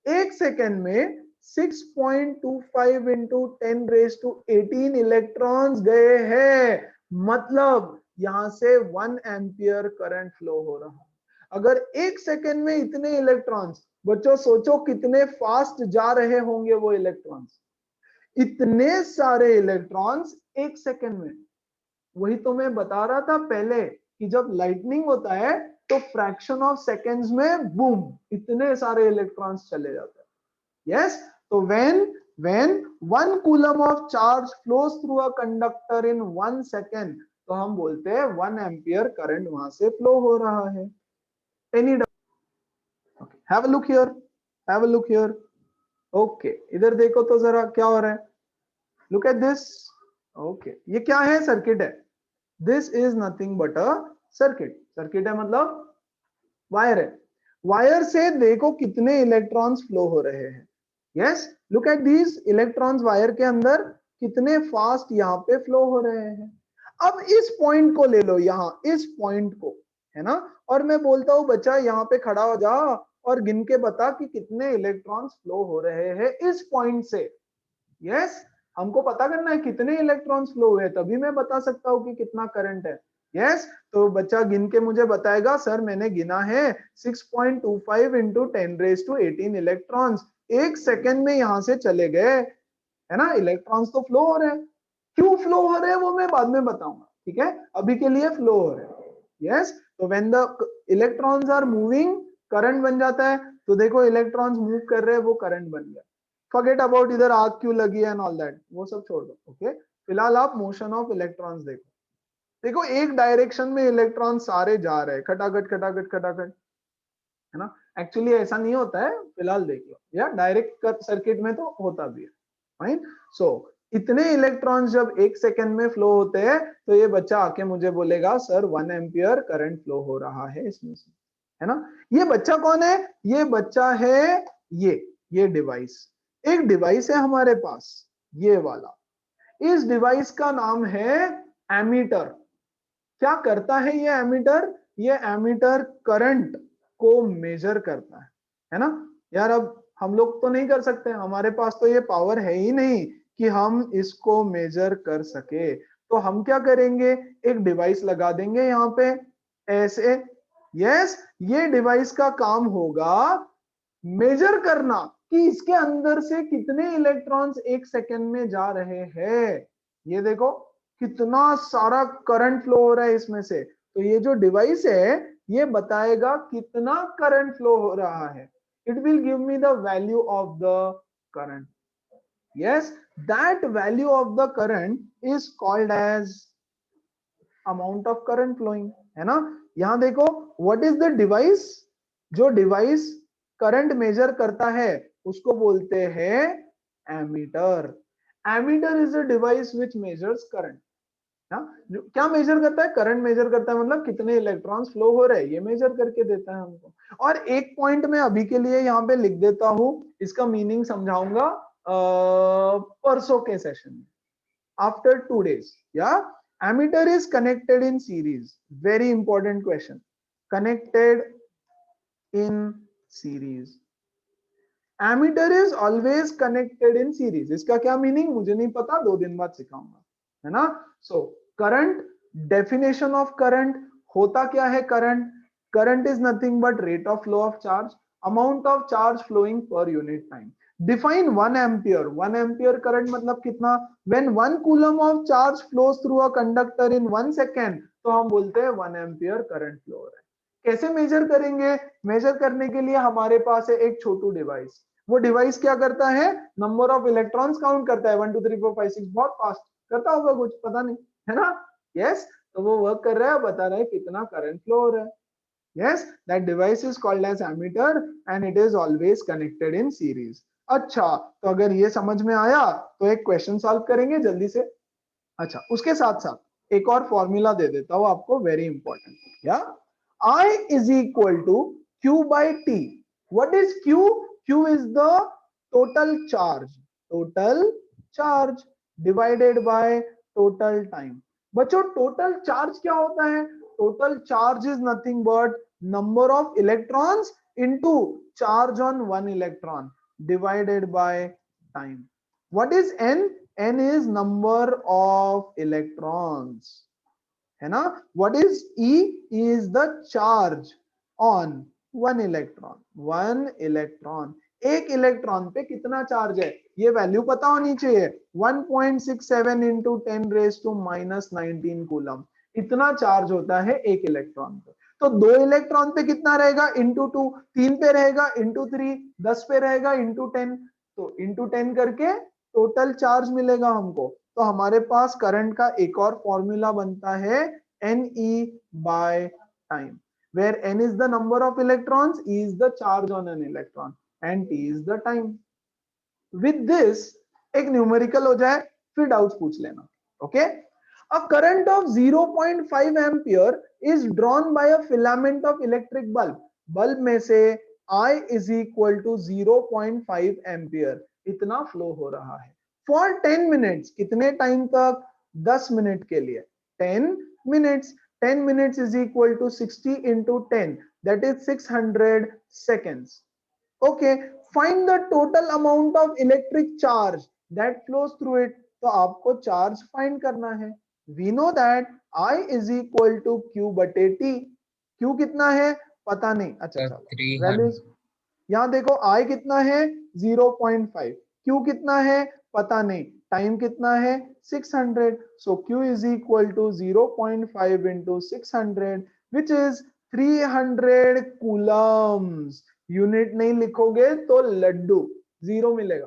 6.25 इंटू 10⁻18 इलेक्ट्रॉन्स गए हैं, मतलब यहां से 1 एम्पियर करंट फ्लो हो रहा है। अगर एक सेकेंड में इतने इलेक्ट्रॉन्स, बच्चों सोचो कितने फास्ट जा रहे होंगे वो इलेक्ट्रॉन्स, इतने सारे इलेक्ट्रॉन्स एक सेकेंड में। वही तो मैं बता रहा था पहले कि जब लाइटनिंग होता है तो फ्रैक्शन ऑफ सेकेंड्स में बूम इतने सारे इलेक्ट्रॉन्स चले जाते हैं। यस, तो when 1 coulomb of charge flows through a conductor in 1 second, तो हम बोलते हैं 1 एम्पियर करंट वहां से फ्लो हो रहा है। Any have a look here, have a look here. Okay, इधर देखो तो जरा क्या हो रहा है, लुक एट दिस। ओके, ये क्या है? सर्किट है। This is nothing but a circuit. Circuit है मतलब वायर है। वायर से देखो कितने इलेक्ट्रॉन्स फ्लो हो रहे हैं। Yes, look at these electrons wire के अंदर कितने फास्ट यहाँ पे फ्लो हो रहे हैं। अब इस पॉइंट को ले लो, यहाँ इस पॉइंट को, है ना, और मैं बोलता हूँ बच्चा यहाँ पे खड़ा हो जा और गिन के बता कि कितने इलेक्ट्रॉन्स फ्लो हो रहे हैं इस पॉइंट से। यस, हमको पता करना है कितने इलेक्ट्रॉन्स फ्लो हुए, तभी मैं बता सकता हूँ कि कितना करंट है। यस तो बच्चा गिन के मुझे बताएगा सर मैंने गिना है 6.25 इंटू 10⁻18 इलेक्ट्रॉन्स, एक सेकेंड में यहां से चले गए, है ना। इलेक्ट्रॉन्स तो फ्लो हो रहे हैं, क्यों फ्लो हो रहे हैं वो मैं बाद में बताऊंगा, ठीक है, अभी के लिए फ्लो हो रहे हैं। यस तो when the electrons are moving current बन जाता है, तो देखो इलेक्ट्रॉन्स मूव कर रहे हैं वो करंट बन गया। फॉरगेट अबाउट इधर आग क्यों लगी है एंड ऑल दैट, वो सब छोड़ दो, ओके। फिलहाल आप मोशन ऑफ इलेक्ट्रॉन्स देखो, देखो एक डायरेक्शन में इलेक्ट्रॉन सारे जा रहे हैं खटाखट खटाखट खटाखट, है ना। एक्चुअली ऐसा नहीं होता है, फिलहाल देख लो, या डायरेक्ट सर्किट में तो होता भी है, फाइन। सो इतने इलेक्ट्रॉन्स जब एक सेकेंड में फ्लो होते हैं, तो ये बच्चा आके मुझे बोलेगा सर 1 एम्पियर करंट फ्लो हो रहा है इसमें से, है ना। ये बच्चा कौन है, ये बच्चा है ये डिवाइस, एक डिवाइस है हमारे पास ये वाला, इस डिवाइस का नाम है एमीटर। क्या करता है ये एमीटर, ये एमीटर करंट को मेजर करता है ना। यार अब हम लोग तो नहीं कर सकते, हमारे पास तो ये पावर है ही नहीं कि हम इसको मेजर कर सके, तो हम क्या करेंगे, एक डिवाइस लगा देंगे यहाँ पे ऐसे। यस ये डिवाइस का काम होगा मेजर करना कि इसके अंदर से कितने इलेक्ट्रॉन्स एक सेकेंड में जा रहे हैं। ये देखो कितना सारा करंट फ्लो हो रहा है इसमें से, तो ये जो डिवाइस है ये बताएगा कितना करंट फ्लो हो रहा है। It will give me the value of the current. Yes that value of the current is called as amount of current flowing, है ना। यहां देखो व्हाट इज द डिवाइस, जो डिवाइस करंट मेजर करता है उसको बोलते हैं ammeter. Ammeter is a device which measures current, जो क्या मेजर करता है, करंट मेजर करता है, मतलब कितने इलेक्ट्रॉन्स फ्लो हो रहे हैं ये मेजर करके देता है हमको। और एक पॉइंट में अभी के लिए यहाँ पे लिख देता हूं, इसका मीनिंग समझाऊंगा परसों के सेशन में, आफ्टर 2 days। या ammeter is connected in series, very important question, connected in series, ammeter is always connected in series. इसका क्या मीनिंग मुझे नहीं पता, 2 दिन बाद सिखाऊंगा, है ना। So current, definition of current, होता क्या है current, current is nothing but rate of flow of charge, amount of charge flowing per unit time. Define 1 ampere, 1 ampere current मतलब कितना, when 1 coulomb of charge flows through a conductor in 1 second, तो हम बोलते हैं 1 ampere current flow हो रहा है। कैसे मेजर करेंगे, मेजर करने के लिए हमारे पास है एक छोटू डिवाइस, वो डिवाइस क्या करता है, नंबर ऑफ इलेक्ट्रॉन्स काउंट करता है, 1 2 3 4 5 6, बहुत फास्ट करता होगा कुछ पता नहीं, है ना। यस तो वो वर्क कर रहा है, बता रहा है कितना करंट फ्लो हो रहा है। Yes that device is called as ammeter and it is always connected in series. अच्छा तो अगर ये समझ में आया तो एक क्वेश्चन सॉल्व करेंगे जल्दी से। अच्छा उसके साथ साथ एक और फॉर्मूला दे देता हूं आपको, वेरी इंपॉर्टेंट, या I is equal to Q by T. What is Q? Q is the total charge divided by total time. बच्चों टोटल चार्ज क्या होता है, total charge is nothing but number of electrons into charge on 1 electron divided by time. What is N? N is number of electrons, है ना। What is E? Is the charge on 1 electron, 1 electron, एक electron पे कितना charge है ये value पता होनी चाहिए, 1.67 इंटू 10⁻⁻19 कूलम, इतना चार्ज होता है एक इलेक्ट्रॉन पे। तो 2 इलेक्ट्रॉन पे कितना रहेगा, इंटू 2, 3 पे रहेगा इंटू 3, 10 पे रहेगा इंटू 10, तो इंटू 10 करके टोटल चार्ज मिलेगा हमको। तो हमारे पास करंट का एक और फॉर्मूला बनता है Ne by time, where N is the number of electrons, E is the charge on an electron and T is the time. With this एक न्यूमेरिकल हो जाए फिर डाउट्स पूछ लेना, okay. A current of 0.5 ampere is drawn by a filament of electric bulb. Bulb में से I is equal to 0.5 ampere इतना flow हो रहा है for 10 minutes, कितने टाइम तक, 10 मिनट के लिए, 10 minutes. 10 minutes is equal to 60 into 10, that is 600 seconds. Okay, find the total amount of electric charge that flows through it. तो आपको चार्ज फाइंड करना है, we know that I is equal to Q बटे T। Q कितना है पता नहीं, अच्छा सर चलो 300। वैल्यूज यहाँ देखो, I कितना है 0.5, Q कितना है पता नहीं, टाइम कितना है 600, so Q is equal to 0.5 into 600 which is 300 coulombs. Unit नहीं लिखोगे तो लड्डू, जीरो मिलेगा,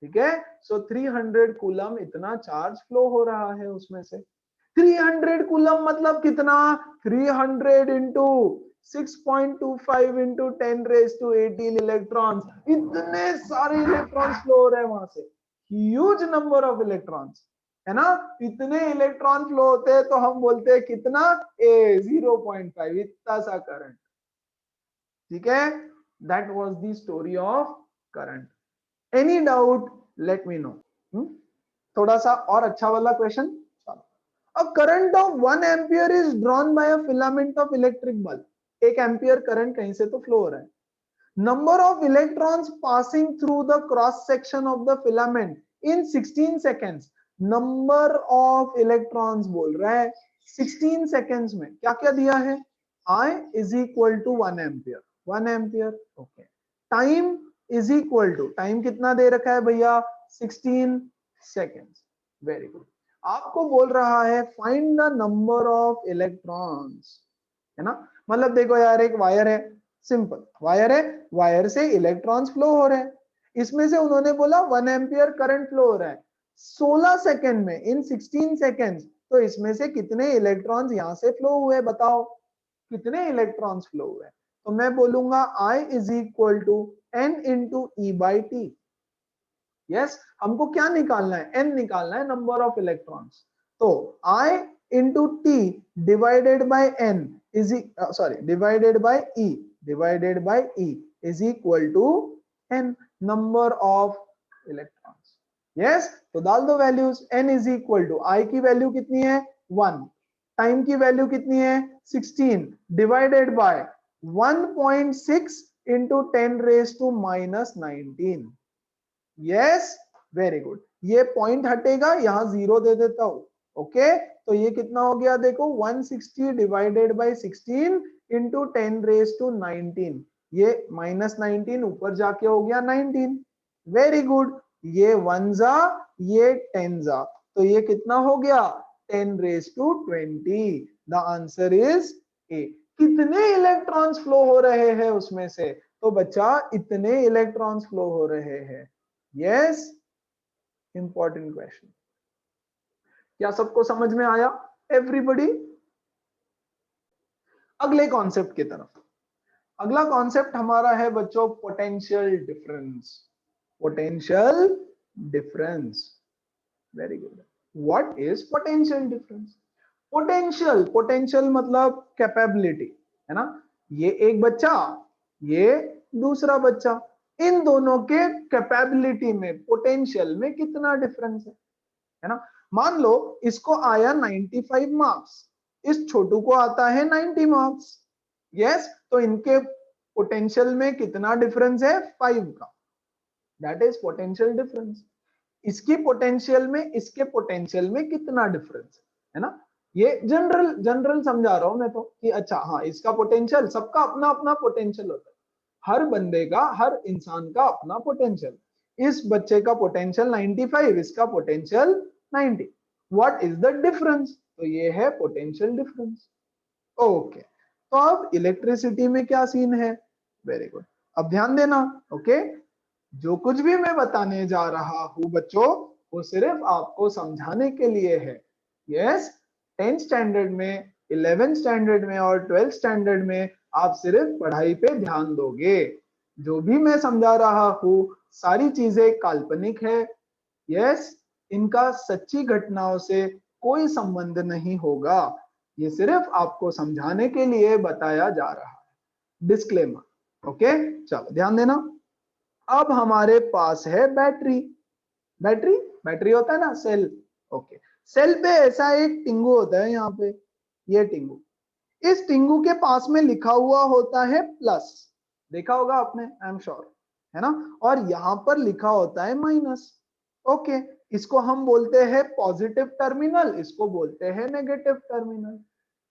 ठीक है। सो 300 कूलम इतना चार्ज फ्लो हो रहा है उसमें से। 300 कूलम मतलब कितना, 300 into 6.25 into 10 raise to 18 electrons, इतने सारे इलेक्ट्रॉन्स फ्लो हो रहे हैं वहां से, ह्यूज नंबर ऑफ इलेक्ट्रॉन्स, है ना। इतने इलेक्ट्रॉन फ्लो होते हैं तो हम बोलते हैं कितना, ए 0.5, इतना सा करंट, ठीक है। That was the story of current. Any doubt let me know. थोड़ा सा और अच्छा वाला question. A current of 1 ampere is drawn by a filament of electric bulb. 1 ampere current कहीं से तो फ्लो हो रहा है। Number of electrons passing through the cross section of the filament in 16 seconds. Number of electrons बोल रहा है 16 seconds में क्या क्या दिया है, I is equal to 1 ampere, 1 ampere, okay. Time is equal to, time कितना दे रखा है भैया 16 seconds, very good. आपको बोल रहा है find the number of electrons, है ना। मतलब देखो यार, एक वायर है, सिंपल वायर है, वायर से इलेक्ट्रॉन्स फ्लो हो रहे हैं, इसमें से उन्होंने बोला 1 एम्पियर करंट फ्लो हो रहा है 16 सेकंड में, इन 16 सेकंड्स, तो इसमें से कितने इलेक्ट्रॉन्स यहां से फ्लो हुए, बताओ कितने इलेक्ट्रॉन्स फ्लो हुए। तो मैं बोलूंगा I is equal to N into e by t. Yes, हमको क्या निकालना है, n निकालना है, नंबर ऑफ इलेक्ट्रॉन्स। तो I into t divided by n is divided by e is equal to n, number of electrons. Yes, तो डाल दो values, n is equal to, I की वैल्यू कितनी है 1, टाइम की वैल्यू कितनी है 16, divided by 1.6 into 10 raise to minus 19। Yes, very good. ये पॉइंट हटेगा, यहां 0 दे देता हूं, ओके। तो ये कितना हो गया देखो, 160 divided by 16 into 10 raise to 19, ये माइनस 19 ऊपर जाके हो गया 19, वेरी गुड। ये 1 जा, ये 10 जा, तो ये कितना हो गया 10 raise to 20। The answer is A. कितने इलेक्ट्रॉन्स फ्लो हो रहे हैं उसमें से, तो बच्चा इतने इलेक्ट्रॉन्स फ्लो हो रहे हैं। Yes, important question. क्या सबको समझ में आया एवरीबॉडी? अगले कॉन्सेप्ट की तरफ। अगला कॉन्सेप्ट हमारा है बच्चों potential difference. Potential difference, very good. What is potential difference? Potential, potential मतलब कैपेबिलिटी, है ना। ये एक बच्चा, ये दूसरा बच्चा, इन दोनों के कैपेबिलिटी में, पोटेंशियल में कितना डिफरेंस है ना। मान लो इसको आया 95 मार्क्स, इस छोटू को आता है 90 मार्क्स। यस, तो इनके पोटेंशियल में कितना डिफरेंस है 5 का, दैट इज पोटेंशियल डिफरेंस। इसकी पोटेंशियल में इसके पोटेंशियल में कितना डिफरेंस है ना। ये जनरल जनरल समझा रहा हूं मैं तो, कि अच्छा हाँ, इसका पोटेंशियल, सबका अपना अपना पोटेंशियल होता है, हर बंदे का, हर इंसान का अपना पोटेंशियल। इस बच्चे का पोटेंशियल 95, इसका potential 90, what is the difference? तो ये है पोटेंशियल डिफरेंस, ओके। तो अब इलेक्ट्रिसिटी में क्या सीन है, वेरी गुड, अब ध्यान देना, ओके। जो कुछ भी मैं बताने जा रहा हूं बच्चों, वो सिर्फ आपको समझाने के लिए है। यस, 10th स्टैंडर्ड में, 11th स्टैंडर्ड में और 12th स्टैंडर्ड में आप सिर्फ पढ़ाई पे ध्यान दोगे। जो भी मैं समझा रहा हूं सारी चीजें काल्पनिक है। यस, इनका सच्ची घटनाओं से कोई संबंध नहीं होगा, ये सिर्फ आपको समझाने के लिए बताया जा रहा है, डिस्क्लेमर, ओके। चलो ध्यान देना। अब हमारे पास है बैटरी, बैटरी बैटरी होता है ना, सेल, ओके। सेल पे ऐसा एक टिंगू होता है, यहाँ पे ये टिंगू, इस टिंगू के पास में लिखा हुआ होता है प्लस, देखा होगा आपने, आई एम श्योर, है ना। और यहाँ पर लिखा होता है माइनस, ओके। इसको हम बोलते हैं पॉजिटिव टर्मिनल, इसको बोलते हैं नेगेटिव टर्मिनल।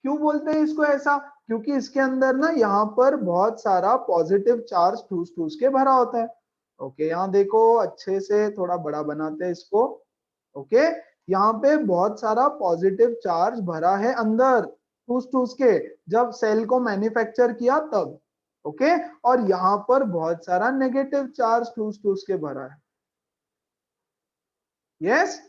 क्यों बोलते हैं इसको ऐसा? क्योंकि इसके अंदर ना यहाँ पर बहुत सारा पॉजिटिव चार्ज ठूस ठूस के भरा होता है। ओके, यहाँ देखो अच्छे से, थोड़ा बड़ा बनाते हैं इसको। ओके, यहाँ पे बहुत सारा पॉजिटिव चार्ज भरा है अंदर ठूस ठूस के, जब सेल को मैन्युफैक्चर किया तब। ओके, और यहाँ पर बहुत सारा नेगेटिव चार्ज ठूस ठूस के भरा है। यस,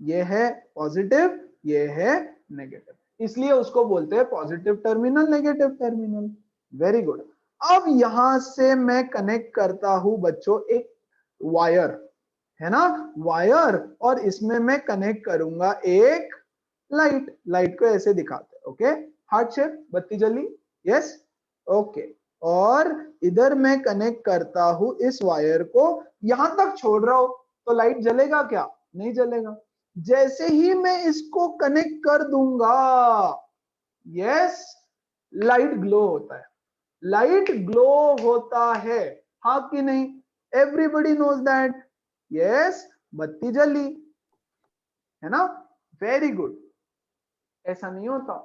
ये है पॉजिटिव, ये है नेगेटिव, इसलिए उसको बोलते हैं positive terminal, negative terminal. Very good. अब यहां से मैं कनेक्ट करता हूं बच्चों एक वायर, है ना, वायर, और इसमें मैं कनेक्ट करूंगा एक लाइट। लाइट को ऐसे दिखाते हैं। ओके, हार्ट शेप, बत्ती जली। यस, ओके, और इधर मैं कनेक्ट करता हूं इस वायर को, यहां तक छोड़ रहा हूं, तो लाइट जलेगा क्या? नहीं जलेगा। जैसे ही मैं इसको कनेक्ट कर दूंगा, यस, लाइट ग्लो होता है। लाइट ग्लो होता है, हाँ कि नहीं? Everybody knows that. यस, बत्ती जली, है ना? Very good. ऐसा नहीं होता।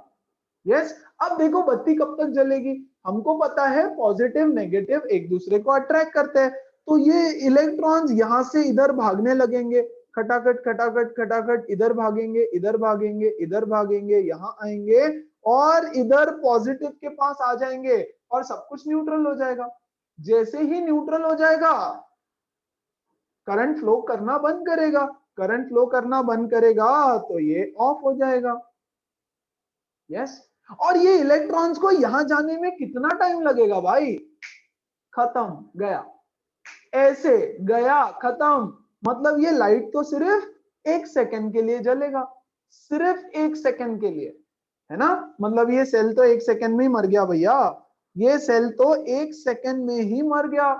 यस, अब देखो बत्ती कब तक जलेगी? हमको पता है पॉजिटिव नेगेटिव एक दूसरे को अट्रैक्ट करते हैं, तो ये इलेक्ट्रॉन्स यहां से इधर भागने लगेंगे, खटाखट खटाखट खटाखट, इधर भागेंगे, इधर भागेंगे, इधर भागेंगे, यहां आएंगे, और इधर पॉजिटिव के पास आ जाएंगे, और सब कुछ न्यूट्रल हो जाएगा। जैसे ही न्यूट्रल हो जाएगा, करंट फ्लो करना बंद करेगा। करंट फ्लो करना बंद करेगा तो ये ऑफ हो जाएगा। यस, और ये इलेक्ट्रॉन्स को यहां जाने में कितना टाइम लगेगा भाई? खत्म, गया, ऐसे गया, खत्म। मतलब ये लाइट तो सिर्फ 1 सेकंड के लिए जलेगा, सिर्फ 1 सेकंड के लिए, है ना? मतलब ये सेल तो 1 सेकंड में ही मर गया भैया, ये सेल तो 1 सेकंड में ही मर गया।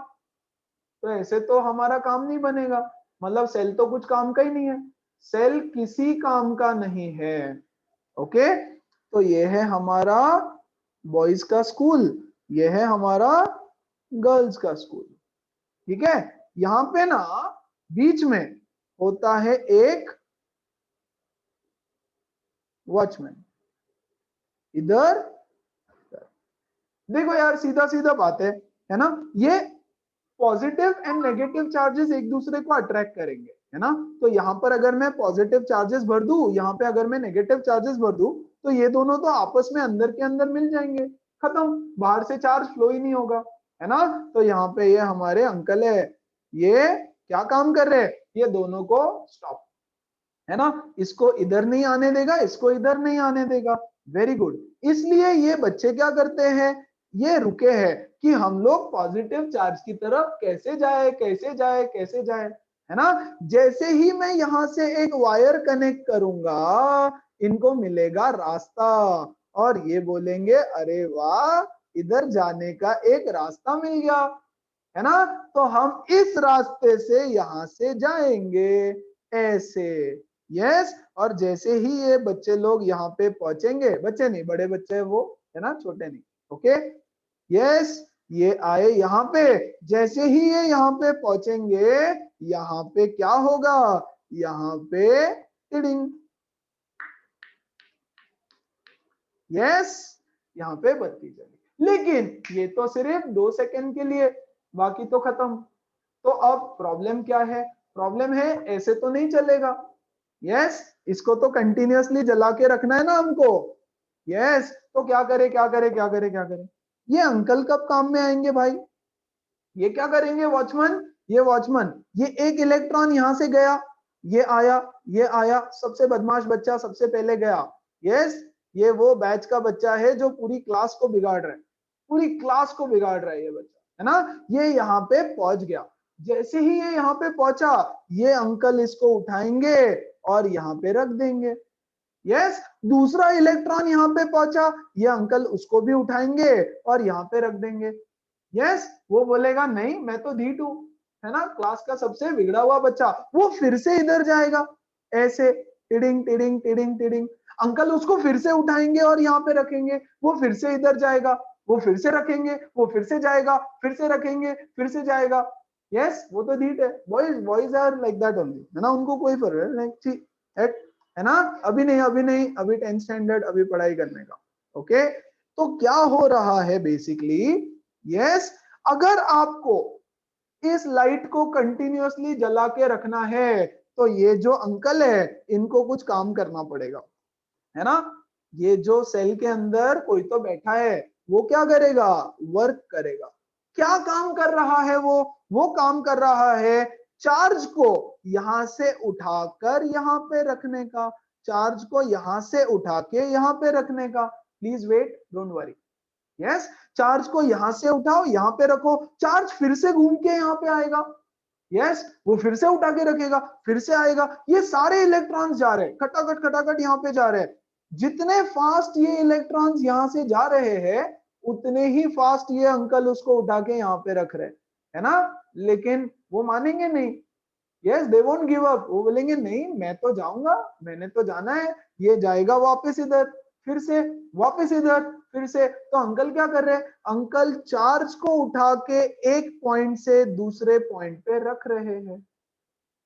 तो ऐसे तो हमारा काम नहीं बनेगा, मतलब सेल तो कुछ काम का ही नहीं है, सेल किसी काम का नहीं है। ओके, तो ये है हमारा बॉयज का स्कूल, ये है हमारा गर्ल्स का स्कूल। ठीक है, यहाँ पे ना बीच में होता है एक वॉचमैन। इधर देखो यार, सीधा सीधा बात है ना? ये पॉजिटिव एंड नेगेटिव चार्जेस एक दूसरे को अट्रैक्ट करेंगे, है ना? तो यहाँ पर अगर मैं पॉजिटिव चार्जेस भर दूं, यहाँ पे अगर मैं नेगेटिव चार्जेस भर दूं, तो ये दोनों तो आपस में अंदर के अंदर मिल जाएंगे, खत्म, बाहर से चार्ज फ्लो ही नहीं होगा, है ना? तो यहाँ पे ये हमारे अंकल है, ये क्या काम कर रहे हैं? ये दोनों को स्टॉप, है ना? इसको इधर नहीं आने देगा, इसको इधर नहीं आने देगा। Very good. इसलिए ये बच्चे क्या करते हैं? ये रुके हैं कि हम लोग पॉजिटिव चार्ज की तरफ कैसे जाए, कैसे जाए, कैसे जाए, है ना? जैसे ही मैं यहां से एक वायर कनेक्ट करूंगा, इनको मिलेगा रास्ता, और ये बोलेंगे अरे वाह, इधर जाने का एक रास्ता मिल गया, है ना? तो हम इस रास्ते से यहां से जाएंगे, ऐसे। यस, और जैसे ही ये बच्चे लोग यहाँ पे पहुंचेंगे, बच्चे नहीं, बड़े बच्चे वो, है ना, छोटे नहीं। ओके, यस, ये आए यहाँ पे, जैसे ही ये यहाँ पे पहुंचेंगे, यहाँ पे क्या होगा? यहाँ पे टिडिंग। यस, यहाँ पे बत्ती जली, लेकिन ये तो सिर्फ 2 सेकंड के लिए, बाकी तो खत्म। तो अब प्रॉब्लम क्या है? प्रॉब्लम है ऐसे तो नहीं चलेगा। यस, इसको तो कंटिन्यूअसली जला के रखना है ना हमको। यस, तो क्या करे, क्या करे, क्या करे, क्या करे? ये अंकल कब काम में आएंगे भाई? ये क्या करेंगे वॉचमैन? ये वॉचमैन, ये एक इलेक्ट्रॉन यहां से गया, ये आया, ये आया, सबसे बदमाश बच्चा सबसे पहले गया। यस, ये वो बैच का बच्चा है जो पूरी क्लास को बिगाड़ रहा है, पूरी क्लास को बिगाड़ रहा है ये बच्चा, है ना? ये यहाँ पे पहुंच गया। जैसे ही ये यहाँ पे पहुंचा, ये अंकल इसको उठाएंगे और यहाँ पे रख देंगे। यस, दूसरा इलेक्ट्रॉन यहाँ पे पहुंचा, ये अंकल उसको भी उठाएंगे और यहाँ पे रख देंगे। यस, वो बोलेगा नहीं मैं तो ढीठ हूं, है ना, क्लास का सबसे बिगड़ा हुआ बच्चा, वो फिर से इधर जाएगा, ऐसे tiding tiding tiding tiding, uncle उसको फिर से उठाएंगे और यहाँ पे रखेंगे, वो फिर से इधर जाएगा, वो फिर से रखेंगे, वो फिर से जाएगा, फिर से रखेंगे, फिर से जाएगा। यस वो तो धीट है, boys boys are like that only, है ना, उनको कोई फर्क नहीं, है ना, अभी नहीं अभी नहीं, अभी 10th स्टैंडर्ड, अभी पढ़ाई करने का। ओके, तो क्या हो रहा है बेसिकली, यस, अगर आपको इस लाइट को कंटिन्यूअसली जला के रखना है तो ये जो अंकल है इनको कुछ काम करना पड़ेगा, है ना। ये जो सेल के अंदर कोई तो बैठा है, वो क्या करेगा, वर्क करेगा। क्या काम कर रहा है वो काम कर रहा है चार्ज को यहां से उठाकर यहां पे रखने का, चार्ज को यहां से उठा के यहां पे रखने का। Please wait, don't worry. Yes, charge को यहां से उठाओ यहां पे रखो, चार्ज फिर से घूम के यहां पे आएगा। यस, वो फिर से उठा के रखेगा, फिर से आएगा। ये सारे इलेक्ट्रॉन्स जा रहे हैं खटाखट खटाखट यहाँ पे जा रहे हैं। जितने फास्ट ये इलेक्ट्रॉन्स यहां से जा रहे हैं उतने ही फास्ट ये अंकल उसको उठा के यहाँ पे रख रहे हैं, है ना। लेकिन वो मानेंगे नहीं। Yes, they won't give up. वो बोलेंगे नहीं मैं तो जाऊंगा, मैंने तो जाना है। ये जाएगा वापस इधर, फिर से वापस इधर, फिर से। तो अंकल क्या कर रहे हैं, अंकल चार्ज को उठा के एक पॉइंट से दूसरे पॉइंट पे रख रहे हैं।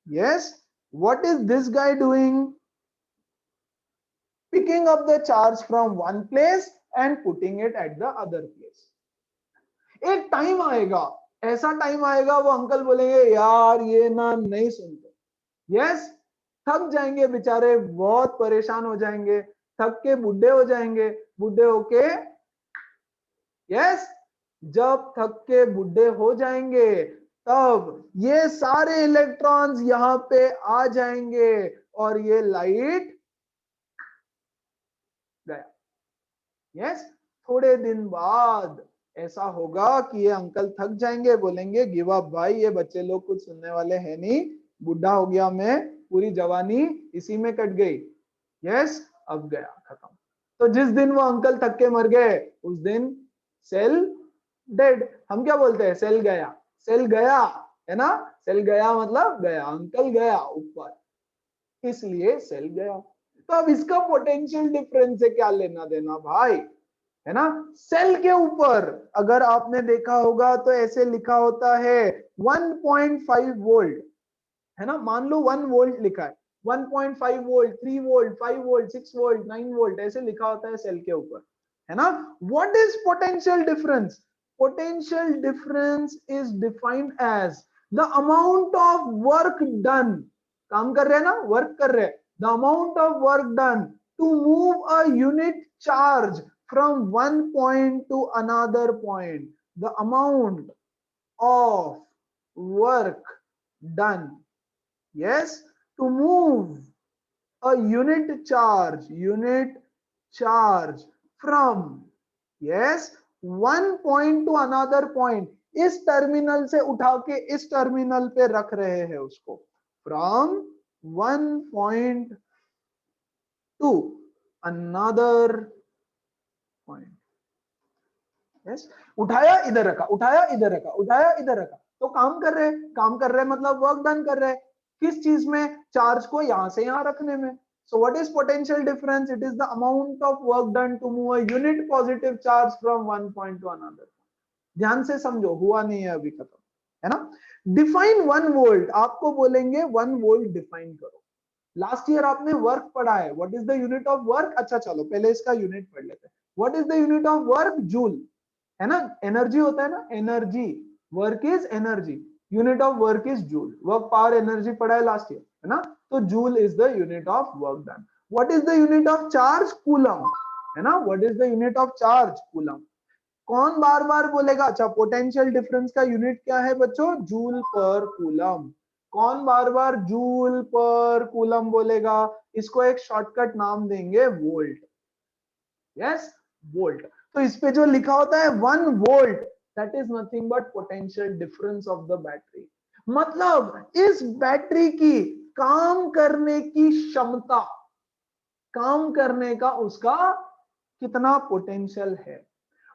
Yes, what is this guy doing, picking up the charge from one place and putting it at the other place. एक टाइम आएगा, ऐसा टाइम आएगा वो अंकल बोलेंगे यार ये ना नहीं सुनते। यस, थक जाएंगे बेचारे, बहुत परेशान हो जाएंगे, थक के बुढ़े हो जाएंगे। बुढ़े होके, यस, जब थक के बुढ़े हो जाएंगे तब ये सारे इलेक्ट्रॉन्स यहां पे आ जाएंगे और ये लाइट गया। यस, थोड़े दिन बाद ऐसा होगा कि ये अंकल थक जाएंगे, बोलेंगे गिव अप भाई, ये बच्चे लोग कुछ सुनने वाले हैं नहीं, बुढ़ा हो गया मैं, पूरी जवानी इसी में कट गई। यस, अब गया, खत्म। तो जिस दिन वो अंकल थक के मर गए उस दिन सेल डेड। हम क्या बोलते हैं, सेल गया, सेल गया, है ना। सेल गया मतलब गया, अंकल गया ऊपर, इसलिए सेल गया। तो अब इसका पोटेंशियल डिफरेंस से क्या लेना देना भाई, है ना। सेल के ऊपर अगर आपने देखा होगा तो ऐसे लिखा होता है 1.5 वोल्ट, है ना। मान लो 1 वोल्ट लिखा है, 1.5 volt, 3 volt, 5 volt, 6 volt, 9 volt, ऐसे लिखा होता है सेल के ऊपर, है ना। What is potential difference, potential difference is defined as the amount of work done, काम कर रहे हैं ना, वर्क कर रहे हैं, the amount of work done to move a unit charge from one point to another point, the amount of work done, yes, to move a unit charge from, yes, one point to another point, इस terminal से उठा के इस terminal पे रख रहे हैं उसको, from one point to another point। Yes, उठाया इधर रखा, उठाया इधर रखा, उठाया इधर रखा, तो काम कर रहे हैं, काम कर रहे हैं मतलब वर्क डन कर रहे हैं। किस चीज में, चार्ज को यहां से यहां रखने में। So what is potential difference, it is the amount of work done to move a unit positive charge from one point to another. ध्यान से समझो, हुआ नहीं है अभी खत्म, है ना। डिफाइन 1 वोल्ट, आपको बोलेंगे 1 वोल्ट डिफाइन करो। लास्ट ईयर आपने वर्क पढ़ा है, what is the unit of work. अच्छा चलो पहले इसका यूनिट पढ़ लेते हैं। What is the unit of work, joule, है ना। एनर्जी होता है ना, energy, work is energy, unit of work is joule. Work power energy पढ़ा है लास्ट ईयर, है ना। तो joule is the unit of work done. What is the unit of charge, coulomb, है ना। What is the unit of charge, coulomb. कौन बार बार बोलेगा, अच्छा पोटेंशियल डिफरेंस का यूनिट क्या है बच्चों, जूल पर कूलम। कौन बार बार जूल पर कूलम बोलेगा, इसको एक शॉर्टकट नाम देंगे वोल्ट। Yes, volt. तो इस पे जो लिखा होता है 1 volt, that is nothing but potential difference of the battery. मतलब इस बैटरी की काम करने की क्षमता, काम करने का उसका कितना पोटेंशियल है।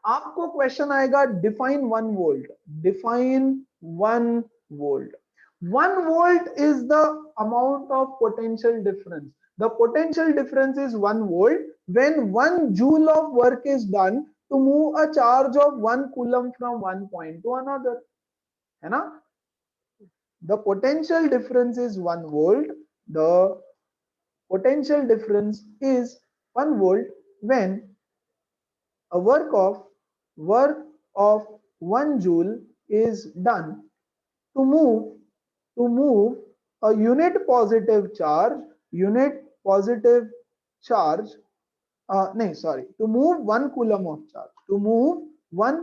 आपको क्वेश्चन आएगा define 1 volt, define 1 volt. 1 volt is the amount of potential difference. The potential difference is 1 volt when 1 joule of work is done to move a charge of 1 coulomb from one point to another, है ना। The potential difference is 1 volt. The potential difference is 1 volt when a work of 1 joule is done to move a unit positive charge to move 1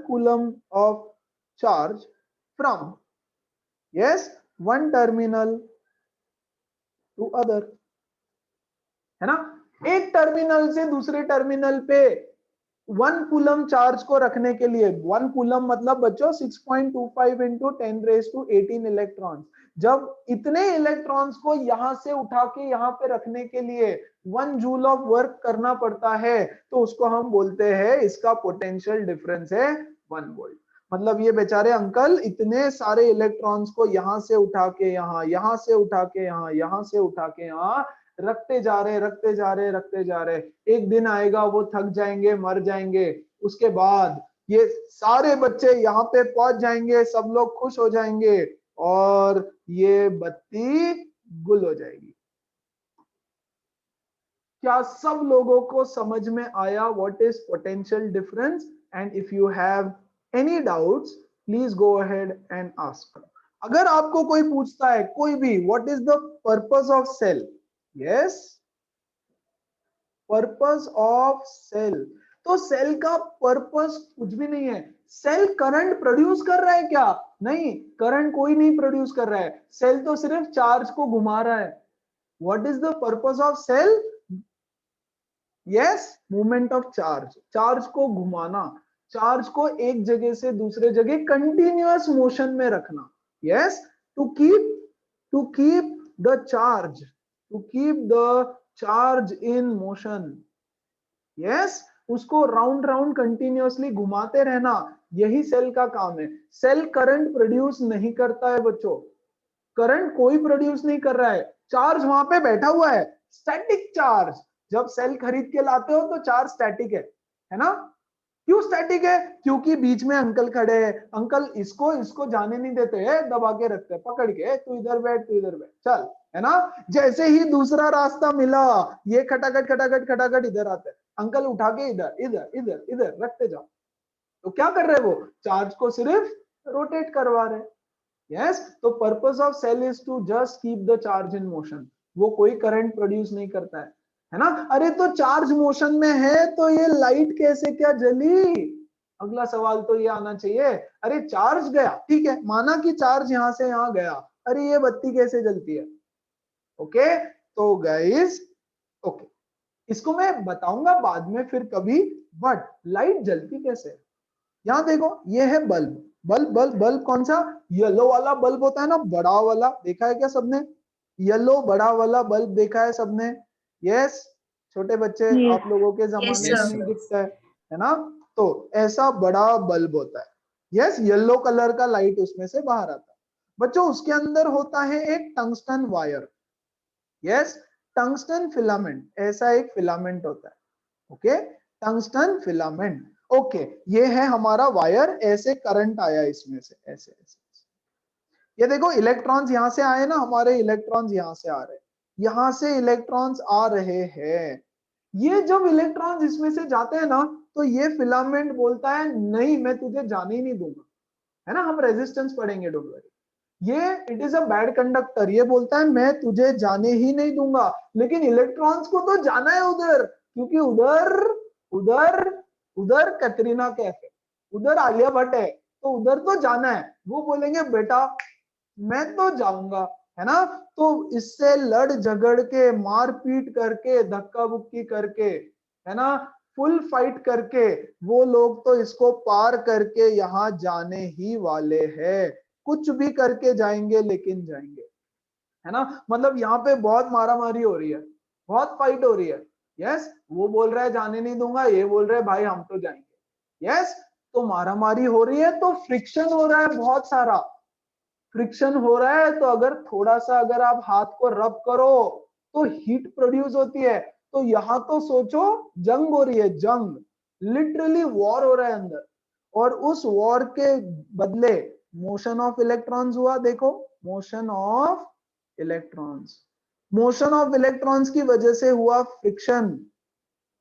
coulomb of charge, from, yes, one terminal to other, है ना। एक terminal से दूसरे terminal पे 1 coulomb charge को रखने के लिए, 1 कूलम मतलब बच्चों 6.25 इंटू 10⁻18 इलेक्ट्रॉन। जब इतने इलेक्ट्रॉन्स को यहां से उठा के यहां पे रखने के लिए 1 जूल ऑफ वर्क करना पड़ता है, तो उसको हम बोलते हैं, इसका पोटेंशियल डिफरेंस है 1 वोल्ट। मतलब ये बेचारे अंकल इतने सारे इलेक्ट्रॉन्स को यहां से उठा के यहां से उठा के यहां से उठा के यहां रखते जा रहे। एक दिन आएगा वो थक जाएंगे, मर जाएंगे। उसके बाद ये सारे बच्चे यहाँ पे पहुंच जाएंगे, सब लोग खुश हो जाएंगे और ये बत्ती गुल हो जाएगी। क्या सब लोगों को समझ में आया what is potential difference? And if you have any doubts please go ahead and ask. अगर आपको कोई पूछता है कोई भी, what is the purpose of cell? Yes, purpose of cell. तो सेल का पर्पस कुछ भी नहीं है। सेल करंट प्रोड्यूस कर रहा है क्या? नहीं, करंट कोई नहीं प्रोड्यूस कर रहा है। सेल तो सिर्फ चार्ज को घुमा रहा है। What is the purpose of cell? Yes, movement of charge, charge को घुमाना, चार्ज को एक जगह से दूसरे जगह कंटिन्यूअस मोशन में रखना। Yes, to keep the charge in motion. Yes, उसको राउंड राउंड कंटिन्यूअसली घुमाते रहना, यही सेल का काम है। सेल करंट प्रोड्यूस नहीं करता है बच्चों, करंट कोई प्रोड्यूस नहीं कर रहा है। चार्ज वहां पे बैठा हुआ है, स्टैटिक चार्ज। जब सेल खरीद के लाते हो तो चार्ज स्टैटिक है ना। क्यों स्टैटिक है? क्योंकि बीच में अंकल खड़े हैं, अंकल इसको जाने नहीं देते हैं, दबा के रखते हैं पकड़ के, तू इधर बैठ चल, है ना। जैसे ही दूसरा रास्ता मिला, ये खटाखट इधर आते हैं, अंकल उठा के इधर रखते जाओ। तो क्या कर रहे वो? चार्ज को सिर्फ रोटेट करवा रहे। यस, तो purpose of cell is to just keep the charge in motion. वो कोई करंट प्रोड्यूस नहीं करता है ना। अरे तो चार्ज मोशन में है तो ये लाइट कैसे क्या जली? अगला सवाल तो ये आना चाहिए, अरे चार्ज गया, ठीक है, माना कि चार्ज यहां से यहां गया, अरे ये बत्ती कैसे जलती है? ओके, तो गाइस, ओके, इसको मैं बताऊंगा बाद में फिर कभी, बट लाइट जलती कैसे है? यहां देखो, ये है बल्ब कौन सा? येलो वाला बल्ब होता है ना, बड़ा वाला, देखा है क्या सबने? येलो बड़ा वाला बल्ब देखा है सबने? यस, छोटे बच्चे Yes, आप लोगों के yes, जमाने में sir. नहीं दिखता है ना। तो ऐसा बड़ा बल्ब होता है। यस, येलो कलर का लाइट उसमें से बाहर आता है। बच्चों, उसके अंदर होता है एक tungsten wire. Yes, tungsten filament, ऐसा एक फिलामेंट होता है। Okay, tungsten filament. ओके, ये है हमारा वायर, ऐसे करंट आया इसमें से, ऐसे ऐसे। ये देखो, इलेक्ट्रॉन्स यहां से आए ना, हमारे इलेक्ट्रॉन्स यहां से आ रहे हैं, यहां से इलेक्ट्रॉन्स आ रहे हैं। ये जब इलेक्ट्रॉन्स इसमें से जाते हैं ना, तो ये फिलामेंट बोलता है नहीं, मैं तुझे जाने ही नहीं दूंगा, है ना। हम रेजिस्टेंस पढ़ेंगे, डोंट वरी। ये it is a bad conductor, ये बोलता है मैं तुझे जाने ही नहीं दूंगा। लेकिन इलेक्ट्रॉन्स को तो जाना है उधर, क्योंकि उधर उधर उधर कैटरीना कैफ है, उधर आलिया भट्ट है, तो उधर तो जाना है। वो बोलेंगे बेटा मैं तो जाऊंगा, है ना। तो इससे लड़ झगड़ के, मारपीट करके, धक्का बुक्की करके, है ना, फुल फाइट करके, वो लोग तो इसको पार करके यहाँ जाने ही वाले हैं। कुछ भी करके जाएंगे, लेकिन जाएंगे, है ना। मतलब यहाँ पे बहुत मारामारी हो रही है, बहुत फाइट हो रही है। यस, वो बोल रहा है जाने नहीं दूंगा, ये बोल रहा है भाई हम तो जाएंगे। यस, तो मारामारी हो रही है, तो फ्रिक्शन हो रहा है, बहुत सारा फ्रिक्शन हो रहा है। तो अगर थोड़ा सा अगर आप हाथ को रब करो तो हीट प्रोड्यूस होती है। तो यहां तो सोचो जंग हो रही है, जंग, लिटरली वॉर हो रहा है अंदर। और उस वॉर के बदले मोशन ऑफ इलेक्ट्रॉन्स हुआ। देखो, motion of electrons. Motion of electrons की वजह से हुआ फ्रिक्शन,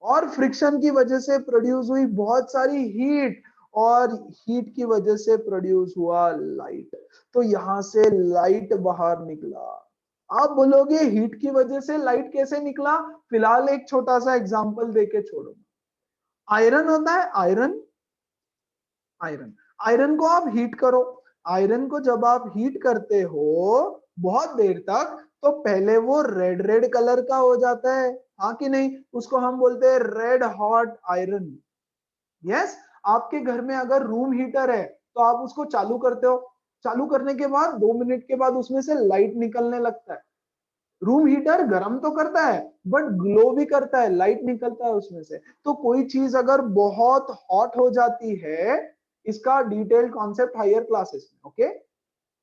और फ्रिक्शन की वजह से प्रोड्यूस हुई बहुत सारी हीट, और हीट की वजह से प्रोड्यूस हुआ लाइट। तो यहां से लाइट बाहर निकला। आप बोलोगे हीट की वजह से लाइट कैसे निकला? फिलहाल एक छोटा सा एग्जांपल देके छोड़ूंगा। आयरन होता है, आयरन, आयरन आयरन को आप हीट करो। आयरन को जब आप हीट करते हो बहुत देर तक, तो पहले वो रेड रेड कलर का हो जाता है, हाँ कि नहीं? उसको हम बोलते हैं रेड हॉट आयरन। यस, आपके घर में अगर रूम हीटर है तो आप उसको चालू करते हो, चालू करने के बाद 2 मिनट के बाद उसमें से लाइट निकलने लगता है। रूम हीटर गर्म तो करता है बट ग्लो भी करता है, लाइट निकलता है उसमें से। तो कोई चीज अगर बहुत हॉट हो जाती है, इसका डिटेल्ड कॉन्सेप्ट हायर क्लासेस में, ओके?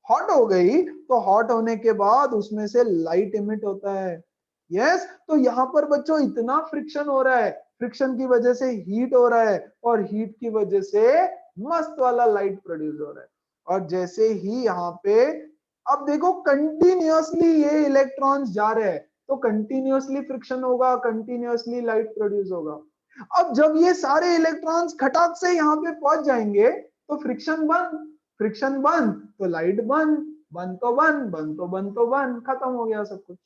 हॉट हो गई तो हॉट होने के बाद उसमें से लाइट इमिट होता है। यस, तो यहां पर बच्चों इतना फ्रिक्शन हो रहा है, फ्रिक्शन की वजह से हीट हो रहा है, और हीट की वजह से मस्त वाला लाइट प्रोड्यूस हो रहा है। और जैसे ही यहाँ पे, अब देखो कंटिन्यूअसली ये इलेक्ट्रॉन्स जा रहे हैं, तो कंटिन्यूअसली फ्रिक्शन होगा, कंटिन्यूअसली लाइट प्रोड्यूस होगा। अब जब ये सारे इलेक्ट्रॉन्स खटाक से यहाँ पे पहुंच जाएंगे, तो फ्रिक्शन बंद, फ्रिक्शन बंद तो लाइट बंद, बंद तो बंद, बंद तो बंद तो बंद, खत्म हो गया सब कुछ,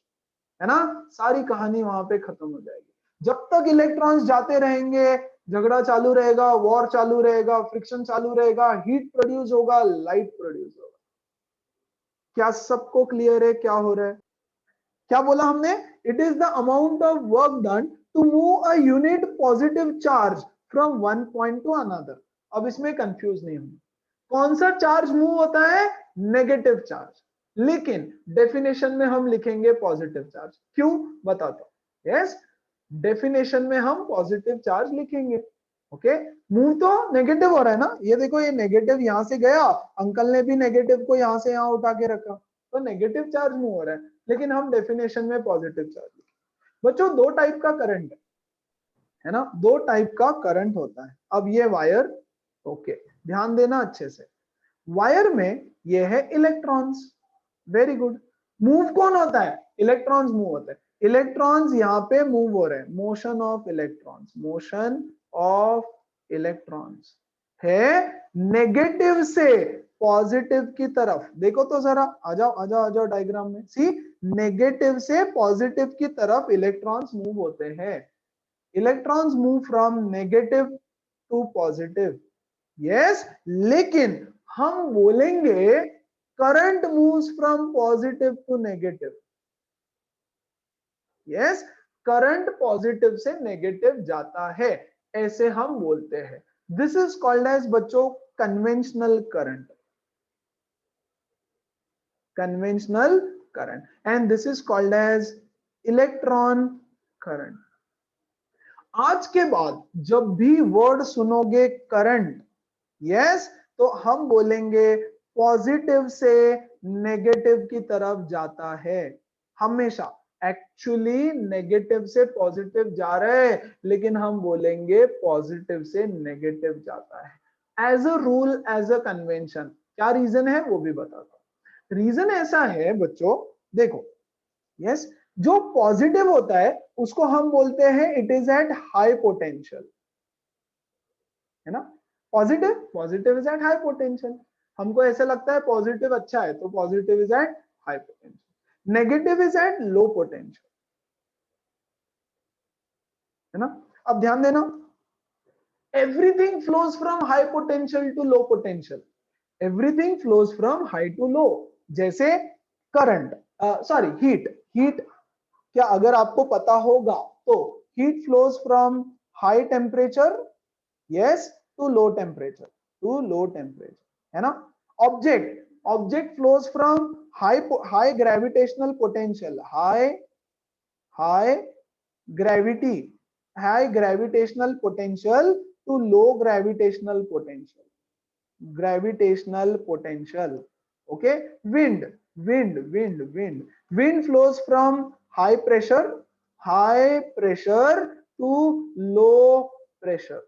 है ना? सारी कहानी वहां पे खत्म हो जाएगी। जब तक इलेक्ट्रॉन्स जाते रहेंगे, झगड़ा चालू रहेगा, वॉर चालू रहेगा, फ्रिक्शन चालू रहेगा, हीट प्रोड्यूस होगा, लाइट प्रोड्यूस होगा। क्या सबको क्लियर है क्या हो रहा है? क्या बोला हमने? It is the amount of work done to move a unit positive charge from one point to another. अब इसमें कंफ्यूज नहीं होना, कौन सा चार्ज मूव होता है? Negative charge. लेकिन डेफिनेशन में हम लिखेंगे पॉजिटिव चार्ज। क्यों? बताता हूं। यस, डेफिनेशन में हम पॉजिटिव चार्ज लिखेंगे। ओके, मूव तो नेगेटिव हो रहा है ना, ये देखो, ये नेगेटिव यहां से गया, अंकल ने भी नेगेटिव को यहां से यहां उठा के रखा, तो नेगेटिव चार्ज मूव हो रहा है, लेकिन हम डेफिनेशन में पॉजिटिव चार्ज लिखेंगे। बच्चों दो टाइप का करंट है ना, दो टाइप का करंट होता है। अब ये वायर, ओके, ध्यान देना अच्छे से। वायर में ये है इलेक्ट्रॉन्स, वेरी गुड। मूव कौन होता है? इलेक्ट्रॉन्स मूव होते हैं। इलेक्ट्रॉन्स यहाँ पे मूव हो रहे हैं, motion of electrons, motion of electrons है नेगेटिव से पॉजिटिव की तरफ। देखो तो जरा, आ जाओ आ जाओ आ जाओ डायग्राम में। सी, नेगेटिव से पॉजिटिव की तरफ इलेक्ट्रॉन्स मूव होते हैं। Electrons move from negative to positive. Yes, लेकिन हम बोलेंगे current moves from positive to negative. Yes, current positive से नेगेटिव जाता है, ऐसे हम बोलते हैं। दिस इज कॉल्ड एज बच्चों conventional current, conventional current, and this is called as electron current. आज के बाद जब भी वर्ड सुनोगे करंट, यस, तो हम बोलेंगे पॉजिटिव से नेगेटिव की तरफ जाता है हमेशा। एक्चुअली नेगेटिव से पॉजिटिव जा रहे हैं, लेकिन हम बोलेंगे पॉजिटिव से नेगेटिव जाता है। As a rule, as a convention. क्या रीजन है वो भी बताता हूं। रीजन ऐसा है बच्चों, देखो, यस, जो पॉजिटिव होता है उसको हम बोलते हैं it is at high potential, है ना? Positive, positive is at high potential. हमको ऐसे लगता है पॉजिटिव अच्छा है, तो positive is at high potential. Negative is at low potential, है ना? अब ध्यान देना, everything flows from high potential to low potential, everything flows from high to low. जैसे करंट, सॉरी, हीट, हीट, क्या अगर आपको पता होगा तो heat flows from high temperature, yes, to low temperature, to low temperature, है ना? Object, object flows from high gravitational potential, high gravity, high gravitational potential to low gravitational potential, gravitational potential. Okay, wind, wind flows from high pressure to low pressure.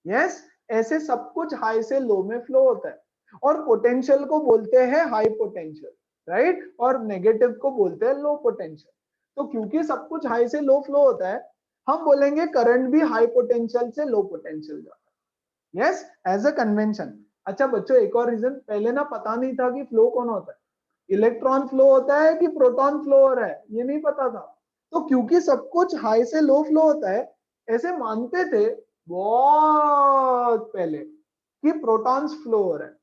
Yes, ऐसे सब कुछ high से लो में flow होता है, और potential को बोलते हैं हाई पोटेंशियल। राइट, और नेगेटिव को बोलते हैं लो पोटेंशियल। तो क्योंकि सब कुछ हाई से लो फ्लो होता है, हम बोलेंगे करंट भी हाई पोटेंशियल से लो पोटेंशियल जाता है। Yes, as a convention. अच्छा बच्चों, एक और रीजन, पहले ना पता नहीं था कि फ्लो कौन होता है, इलेक्ट्रॉन फ्लो होता है कि प्रोटॉन फ्लो हो रहा है, ये नहीं पता था। तो क्योंकि सब कुछ हाई से लो फ्लो होता है, ऐसे मानते थे बहुत पहले कि प्रोटॉन्स फ्लो हो रहा है,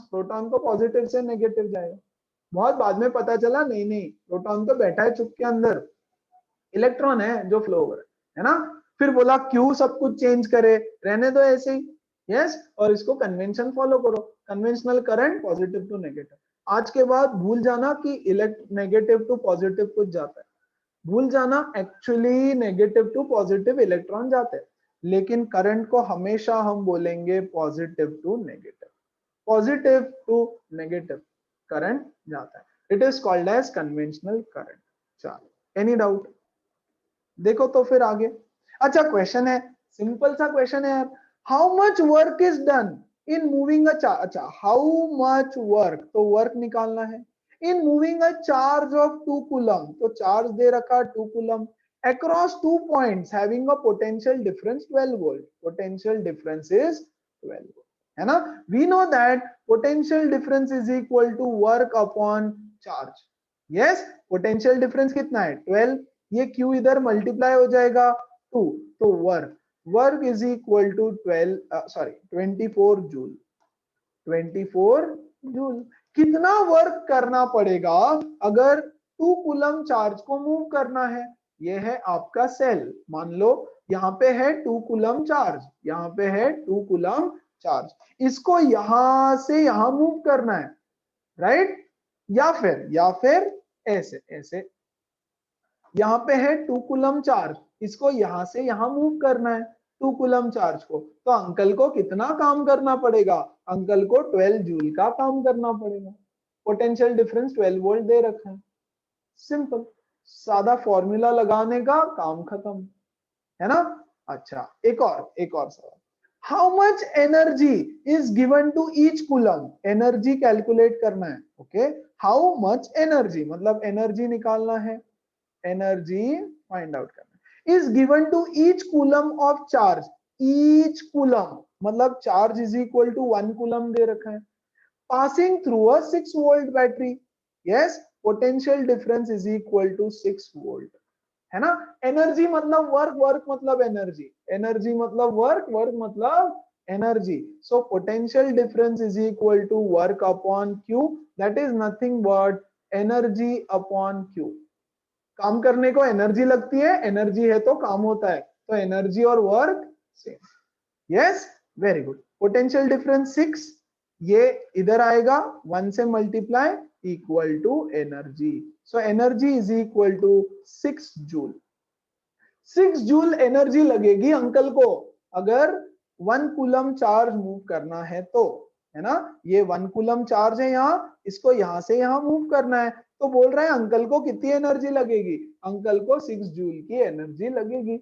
प्रोटॉन को पॉजिटिव से नेगेटिव जाएगा। बहुत बाद में पता चला नहीं नहीं, प्रोटॉन तो बैठा है चुप के अंदर, इलेक्ट्रॉन है जो फ्लो हो रहा है ना। फिर बोला क्यों सब कुछ चेंज करे, रहने दो ऐसे ही। यस, और इसको कन्वेंशन फॉलो करो, conventional current positive to negative. आज के बाद भूल जाना कि नेगेटिव टू पॉजिटिव कुछ जाता है, भूल जाना, actually negative to positive electron जाते हैं, लेकिन करंट को हमेशा हम बोलेंगे positive to negative, positive to negative current जाता है। It is called as conventional current. चलो, एनी डाउट? देखो तो फिर आगे। अच्छा क्वेश्चन है, सिंपल सा क्वेश्चन है यार, how much work is done in moving a charge. अच्छा, हाउ मच वर्क, तो वर्क निकालना है। In moving a charge of 2 coulomb, तो चार्ज दे रखा 2 coulomb across 2 points having a potential difference 12 volt, potential difference is 12 volt, है ना। We know that potential difference is equal to work upon charge. Yes, potential difference कितना है 12, ये Q इधर multiply हो जाएगा 2, तो work is equal to 24 joule, 24 joule. कितना वर्क करना पड़ेगा अगर 2 कूलम चार्ज को मूव करना है। ये है आपका सेल, मान लो यहाँ पे है 2 कूलम चार्ज, यहाँ पे है 2 कूलम चार्ज, इसको यहां से यहां मूव करना है, राइट, या फिर ऐसे ऐसे, यहाँ पे है 2 कूलम चार्ज, इसको यहां से यहां मूव करना है 2 कूलम चार्ज को, तो अंकल को कितना काम करना पड़ेगा, अंकल को 12 जूल का काम करना पड़ेगा। पोटेंशियल डिफरेंस 12 वोल्ट दे रखा है, सिंपल, सादा फॉर्मूला लगाने का काम खत्म, है ना। अच्छा, एक और सवाल, how much energy is given to each coulomb, energy calculate करना है। ओके, हाउ मच एनर्जी मतलब एनर्जी निकालना है, एनर्जी फाइंड आउट करना, is given to each coulomb of charge, each coulomb मतलब charge is equal to 1 coulomb दे रखा है, passing through a 6 volt battery. Yes, potential difference is equal to 6 volt, है ना। एनर्जी मतलब वर्क, वर्क मतलब energy, energy मतलब work, work मतलब energy. So potential difference is equal to work upon Q, that is nothing but energy upon Q. काम करने को energy लगती है, एनर्जी है तो काम होता है, तो एनर्जी और work same. Yes, very good. Potential difference 6, ये इधर आएगा 1 से multiply equal to energy, so energy is equal to 6 joule. 6 joule energy लगेगी अंकल को अगर 1 कूलम चार्ज मूव करना है तो, है ना। ये 1 कूलम चार्ज है यहाँ, इसको यहां से यहां मूव करना है, तो बोल रहे हैं अंकल को कितनी एनर्जी लगेगी, अंकल को 6 जूल की एनर्जी लगेगी।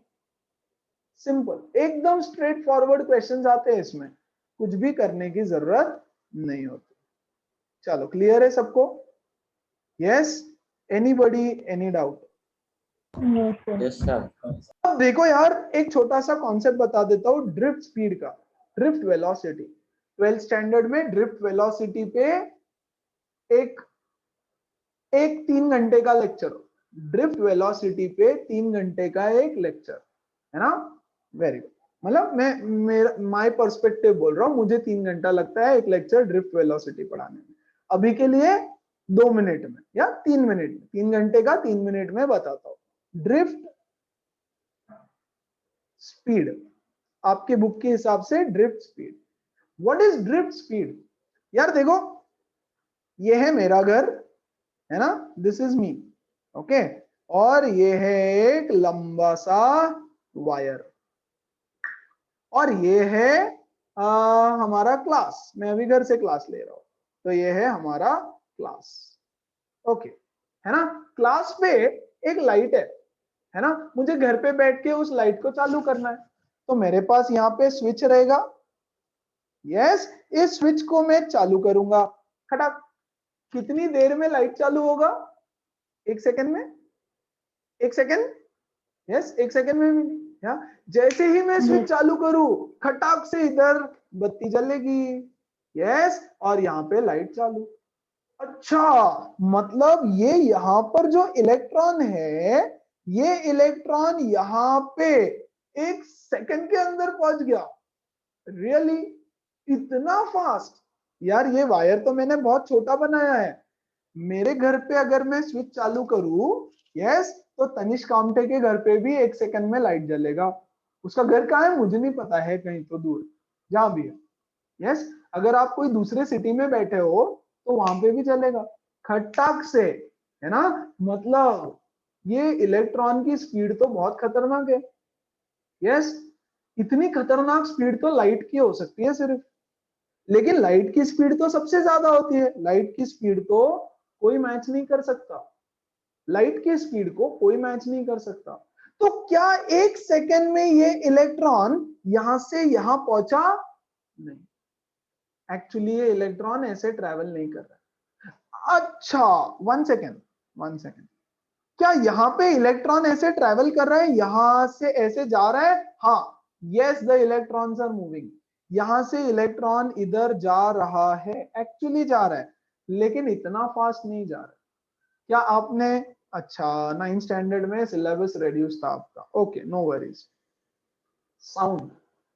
सिंपल, एकदम स्ट्रेट फॉरवर्ड क्वेश्चंस आते हैं इसमें, कुछ भी करने की जरूरत नहीं होती। चलो, क्लियर है सबको? Yes, anybody, any doubt? Yes sir. अब देखो यार, एक छोटा सा कॉन्सेप्ट बता देता हूँ ड्रिफ्ट स्पीड का, ड्रिफ्ट वेलोसिटी। 12th स्टैंडर्ड में ड्रिफ्ट वेलोसिटी पे एक 3 घंटे का लेक्चर, ड्रिफ्ट वेलोसिटी पे 3 घंटे का एक लेक्चर, है ना। वेरी गुड, मतलब मैं मेरा माय पर्सपेक्टिव बोल रहा हूँ, मुझे 3 घंटा लगता है एक लेक्चर ड्रिफ्ट वेलोसिटी पढ़ाने में। अभी के लिए 2 मिनट में या 3 मिनट में, 3 घंटे का 3 मिनट में बताता हूँ। ड्रिफ्ट स्पीड, आपके बुक के हिसाब से drift speed, what is drift speed? यार देखो, ये है मेरा घर, है ना, दिस इज मी, ओके, और ये है एक लंबा सा वायर, और ये है हमारा क्लास, मैं अभी घर से क्लास ले रहा हूं, तो ये है हमारा क्लास, ओके, है ना। क्लास पे एक लाइट है ना, मुझे घर पे बैठ के उस लाइट को चालू करना है, तो मेरे पास यहाँ पे स्विच रहेगा। यस, इस स्विच को मैं चालू करूंगा, खटक, कितनी देर में लाइट चालू होगा? 1 सेकंड में? 1 सेकंड? यस, 1 सेकंड में भी नहीं। या जैसे ही मैं स्विच चालू करूं, खटाक से इधर बत्ती जलेगी। यस, और यहाँ पे लाइट चालू। अच्छा, मतलब ये यहाँ पर जो इलेक्ट्रॉन है, ये इलेक्ट्रॉन यहाँ पे 1 सेकंड के अंदर पहुंच गया। रियली? इतना फास्ट? यार ये वायर तो मैंने बहुत छोटा बनाया है। मेरे घर पे अगर मैं स्विच चालू करूं, यस, तो तनिष्क कामटे के घर पे भी 1 सेकंड में लाइट जलेगा। उसका घर कहाँ है मुझे नहीं पता है, कहीं तो दूर, जहां भी है। यस, अगर आप कोई दूसरे सिटी में बैठे हो तो वहां पे भी चलेगा खटाक से, है ना। मतलब ये इलेक्ट्रॉन की स्पीड तो बहुत खतरनाक है। यस, इतनी खतरनाक स्पीड तो लाइट की हो सकती है सिर्फ, लेकिन लाइट की स्पीड तो सबसे ज्यादा होती है। लाइट की स्पीड तो कोई मैच नहीं कर सकता, लाइट की स्पीड को कोई मैच नहीं कर सकता। तो क्या 1 सेकंड में ये इलेक्ट्रॉन यहां से यहां पहुंचा? नहीं, एक्चुअली ये इलेक्ट्रॉन ऐसे ट्रेवल नहीं कर रहा। अच्छा, 1 सेकंड, 1 सेकंड, क्या यहाँ पे इलेक्ट्रॉन ऐसे ट्रेवल कर रहा है, यहां से ऐसे जा रहा है? हाँ, yes, the electrons are moving. यहां से इलेक्ट्रॉन इधर जा रहा है, एक्चुअली जा रहा है, लेकिन इतना फास्ट नहीं जा रहा। क्या आपने, अच्छा 9th स्टैंडर्ड में सिलेबस रिड्यूस था आपका, ओके, नो वरीज। साउंड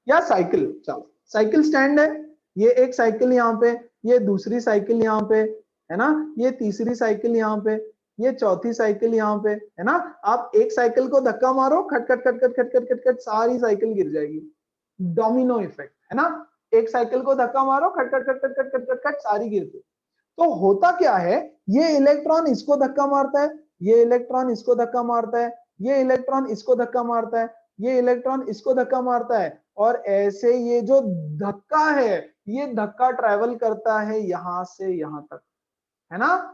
या साइकिल, चलो साइकिल स्टैंड है, ये एक साइकिल यहाँ पे, ये दूसरी साइकिल यहाँ पे, है ना, ये तीसरी साइकिल यहाँ पे, ये चौथी साइकिल यहाँ पे, है ना। आप एक साइकिल को धक्का मारो, खट खट खट खट खट खट खट खट सारी साइकिल गिर जाएगी। डोमिनो इफेक्ट, है ना। एक साइकिल को धक्का मारो, खट खट खट खट खट खट खट खट सारी गिरती। तो होता क्या है, ये इलेक्ट्रॉन इसको धक्का मारता है, ये इलेक्ट्रॉन इसको धक्का मारता है, ये इलेक्ट्रॉन इसको धक्का मारता है, ये इलेक्ट्रॉन इसको धक्का मारता है, और ऐसे ये जो धक्का है, ये धक्का ट्रेवल करता है यहां से यहां तक, है ना।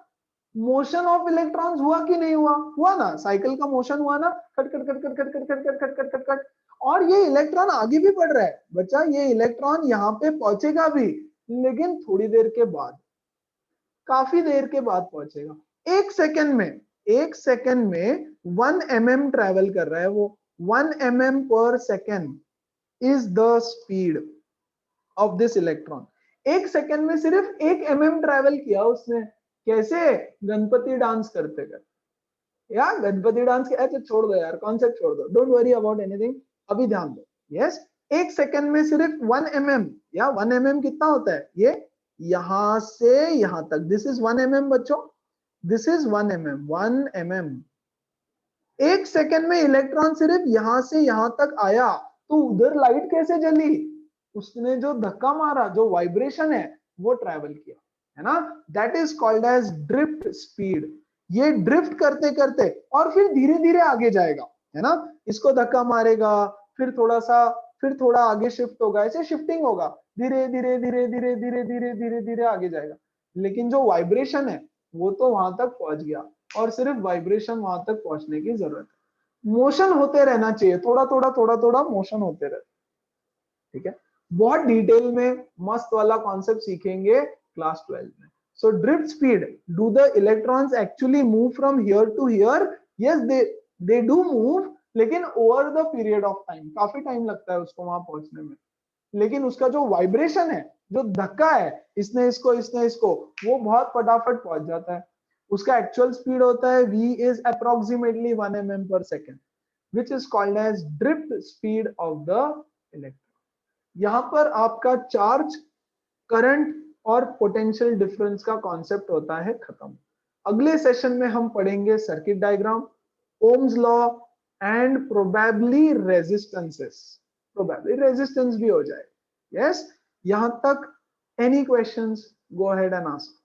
मोशन ऑफ इलेक्ट्रॉन्स हुआ कि नहीं हुआ? हुआ ना, साइकिल का मोशन हुआ ना, खट खट खट खट खट खट खट खट खट खट खट खट। और ये इलेक्ट्रॉन आगे भी बढ़ रहा है बच्चा, ये इलेक्ट्रॉन यहाँ पे पहुंचेगा भी, लेकिन थोड़ी देर के बाद, काफी देर के बाद पहुंचेगा। 1 सेकंड में, 1 सेकंड में 1 mm ट्रेवल कर रहा है वो। 1 mm पर second is the speed of this electron. 1 second में सिर्फ 1 mm ट्रेवल किया उसने। कैसे? गणपति डांस करते करते। या गणपति डांस के, अच्छा छोड़ दो यार, कॉन्सेप्ट छोड़ दो, डोंट वरी अबाउट एनीथिंग, अभी ध्यान दो। यस, 1 सेकंड में सिर्फ 1 mm, या 1 mm कितना होता है? ये यहां से यहां तक, दिस इज 1 mm बच्चों, this is 1 mm, 1 mm। 1 second में इलेक्ट्रॉन सिर्फ यहां से यहां तक आया, तो उधर लाइट कैसे जली? उसने जो धक्का मारा, जो वाइब्रेशन है, वो ट्रेवल किया, है ना। That is called as drift speed. ये ड्रिफ्ट करते करते और फिर धीरे धीरे आगे जाएगा, है ना। इसको धक्का मारेगा, फिर थोड़ा सा, फिर थोड़ा आगे शिफ्ट होगा, ऐसे शिफ्टिंग होगा, धीरे धीरे धीरे धीरे धीरे धीरे धीरे धीरे आगे जाएगा। लेकिन जो वाइब्रेशन है वो तो वहां तक पहुंच गया, और सिर्फ वाइब्रेशन वहां तक पहुंचने की जरूरत है। मोशन होते रहना चाहिए, थोड़ा थोड़ा थोड़ा थोड़ा मोशन होते रहते, ठीक है। बहुत डिटेल में मस्त वाला कॉन्सेप्ट सीखेंगे क्लास 12 में। So drift speed, do the electrons actually move from here to here? Yes, they do move, लेकिन over the period of time, काफी टाइम लगता है उसको वहां पहुंचने में। लेकिन उसका जो वाइब्रेशन है, जो धक्का है, इसने इसको इसने इसको, वो बहुत फटाफट पहुंच जाता है। उसका एक्चुअल स्पीड होता है v is approximately 1 mm per second, which is called as drift speed of the electron। यहां पर आपका चार्ज, करंट और पोटेंशियल डिफरेंस का कॉन्सेप्ट होता है खत्म। अगले सेशन में हम पढ़ेंगे circuit diagram, Ohm's law and probably resistances. Probably resistance भी हो जाए। यस, यहां तक any questions? Go ahead and ask.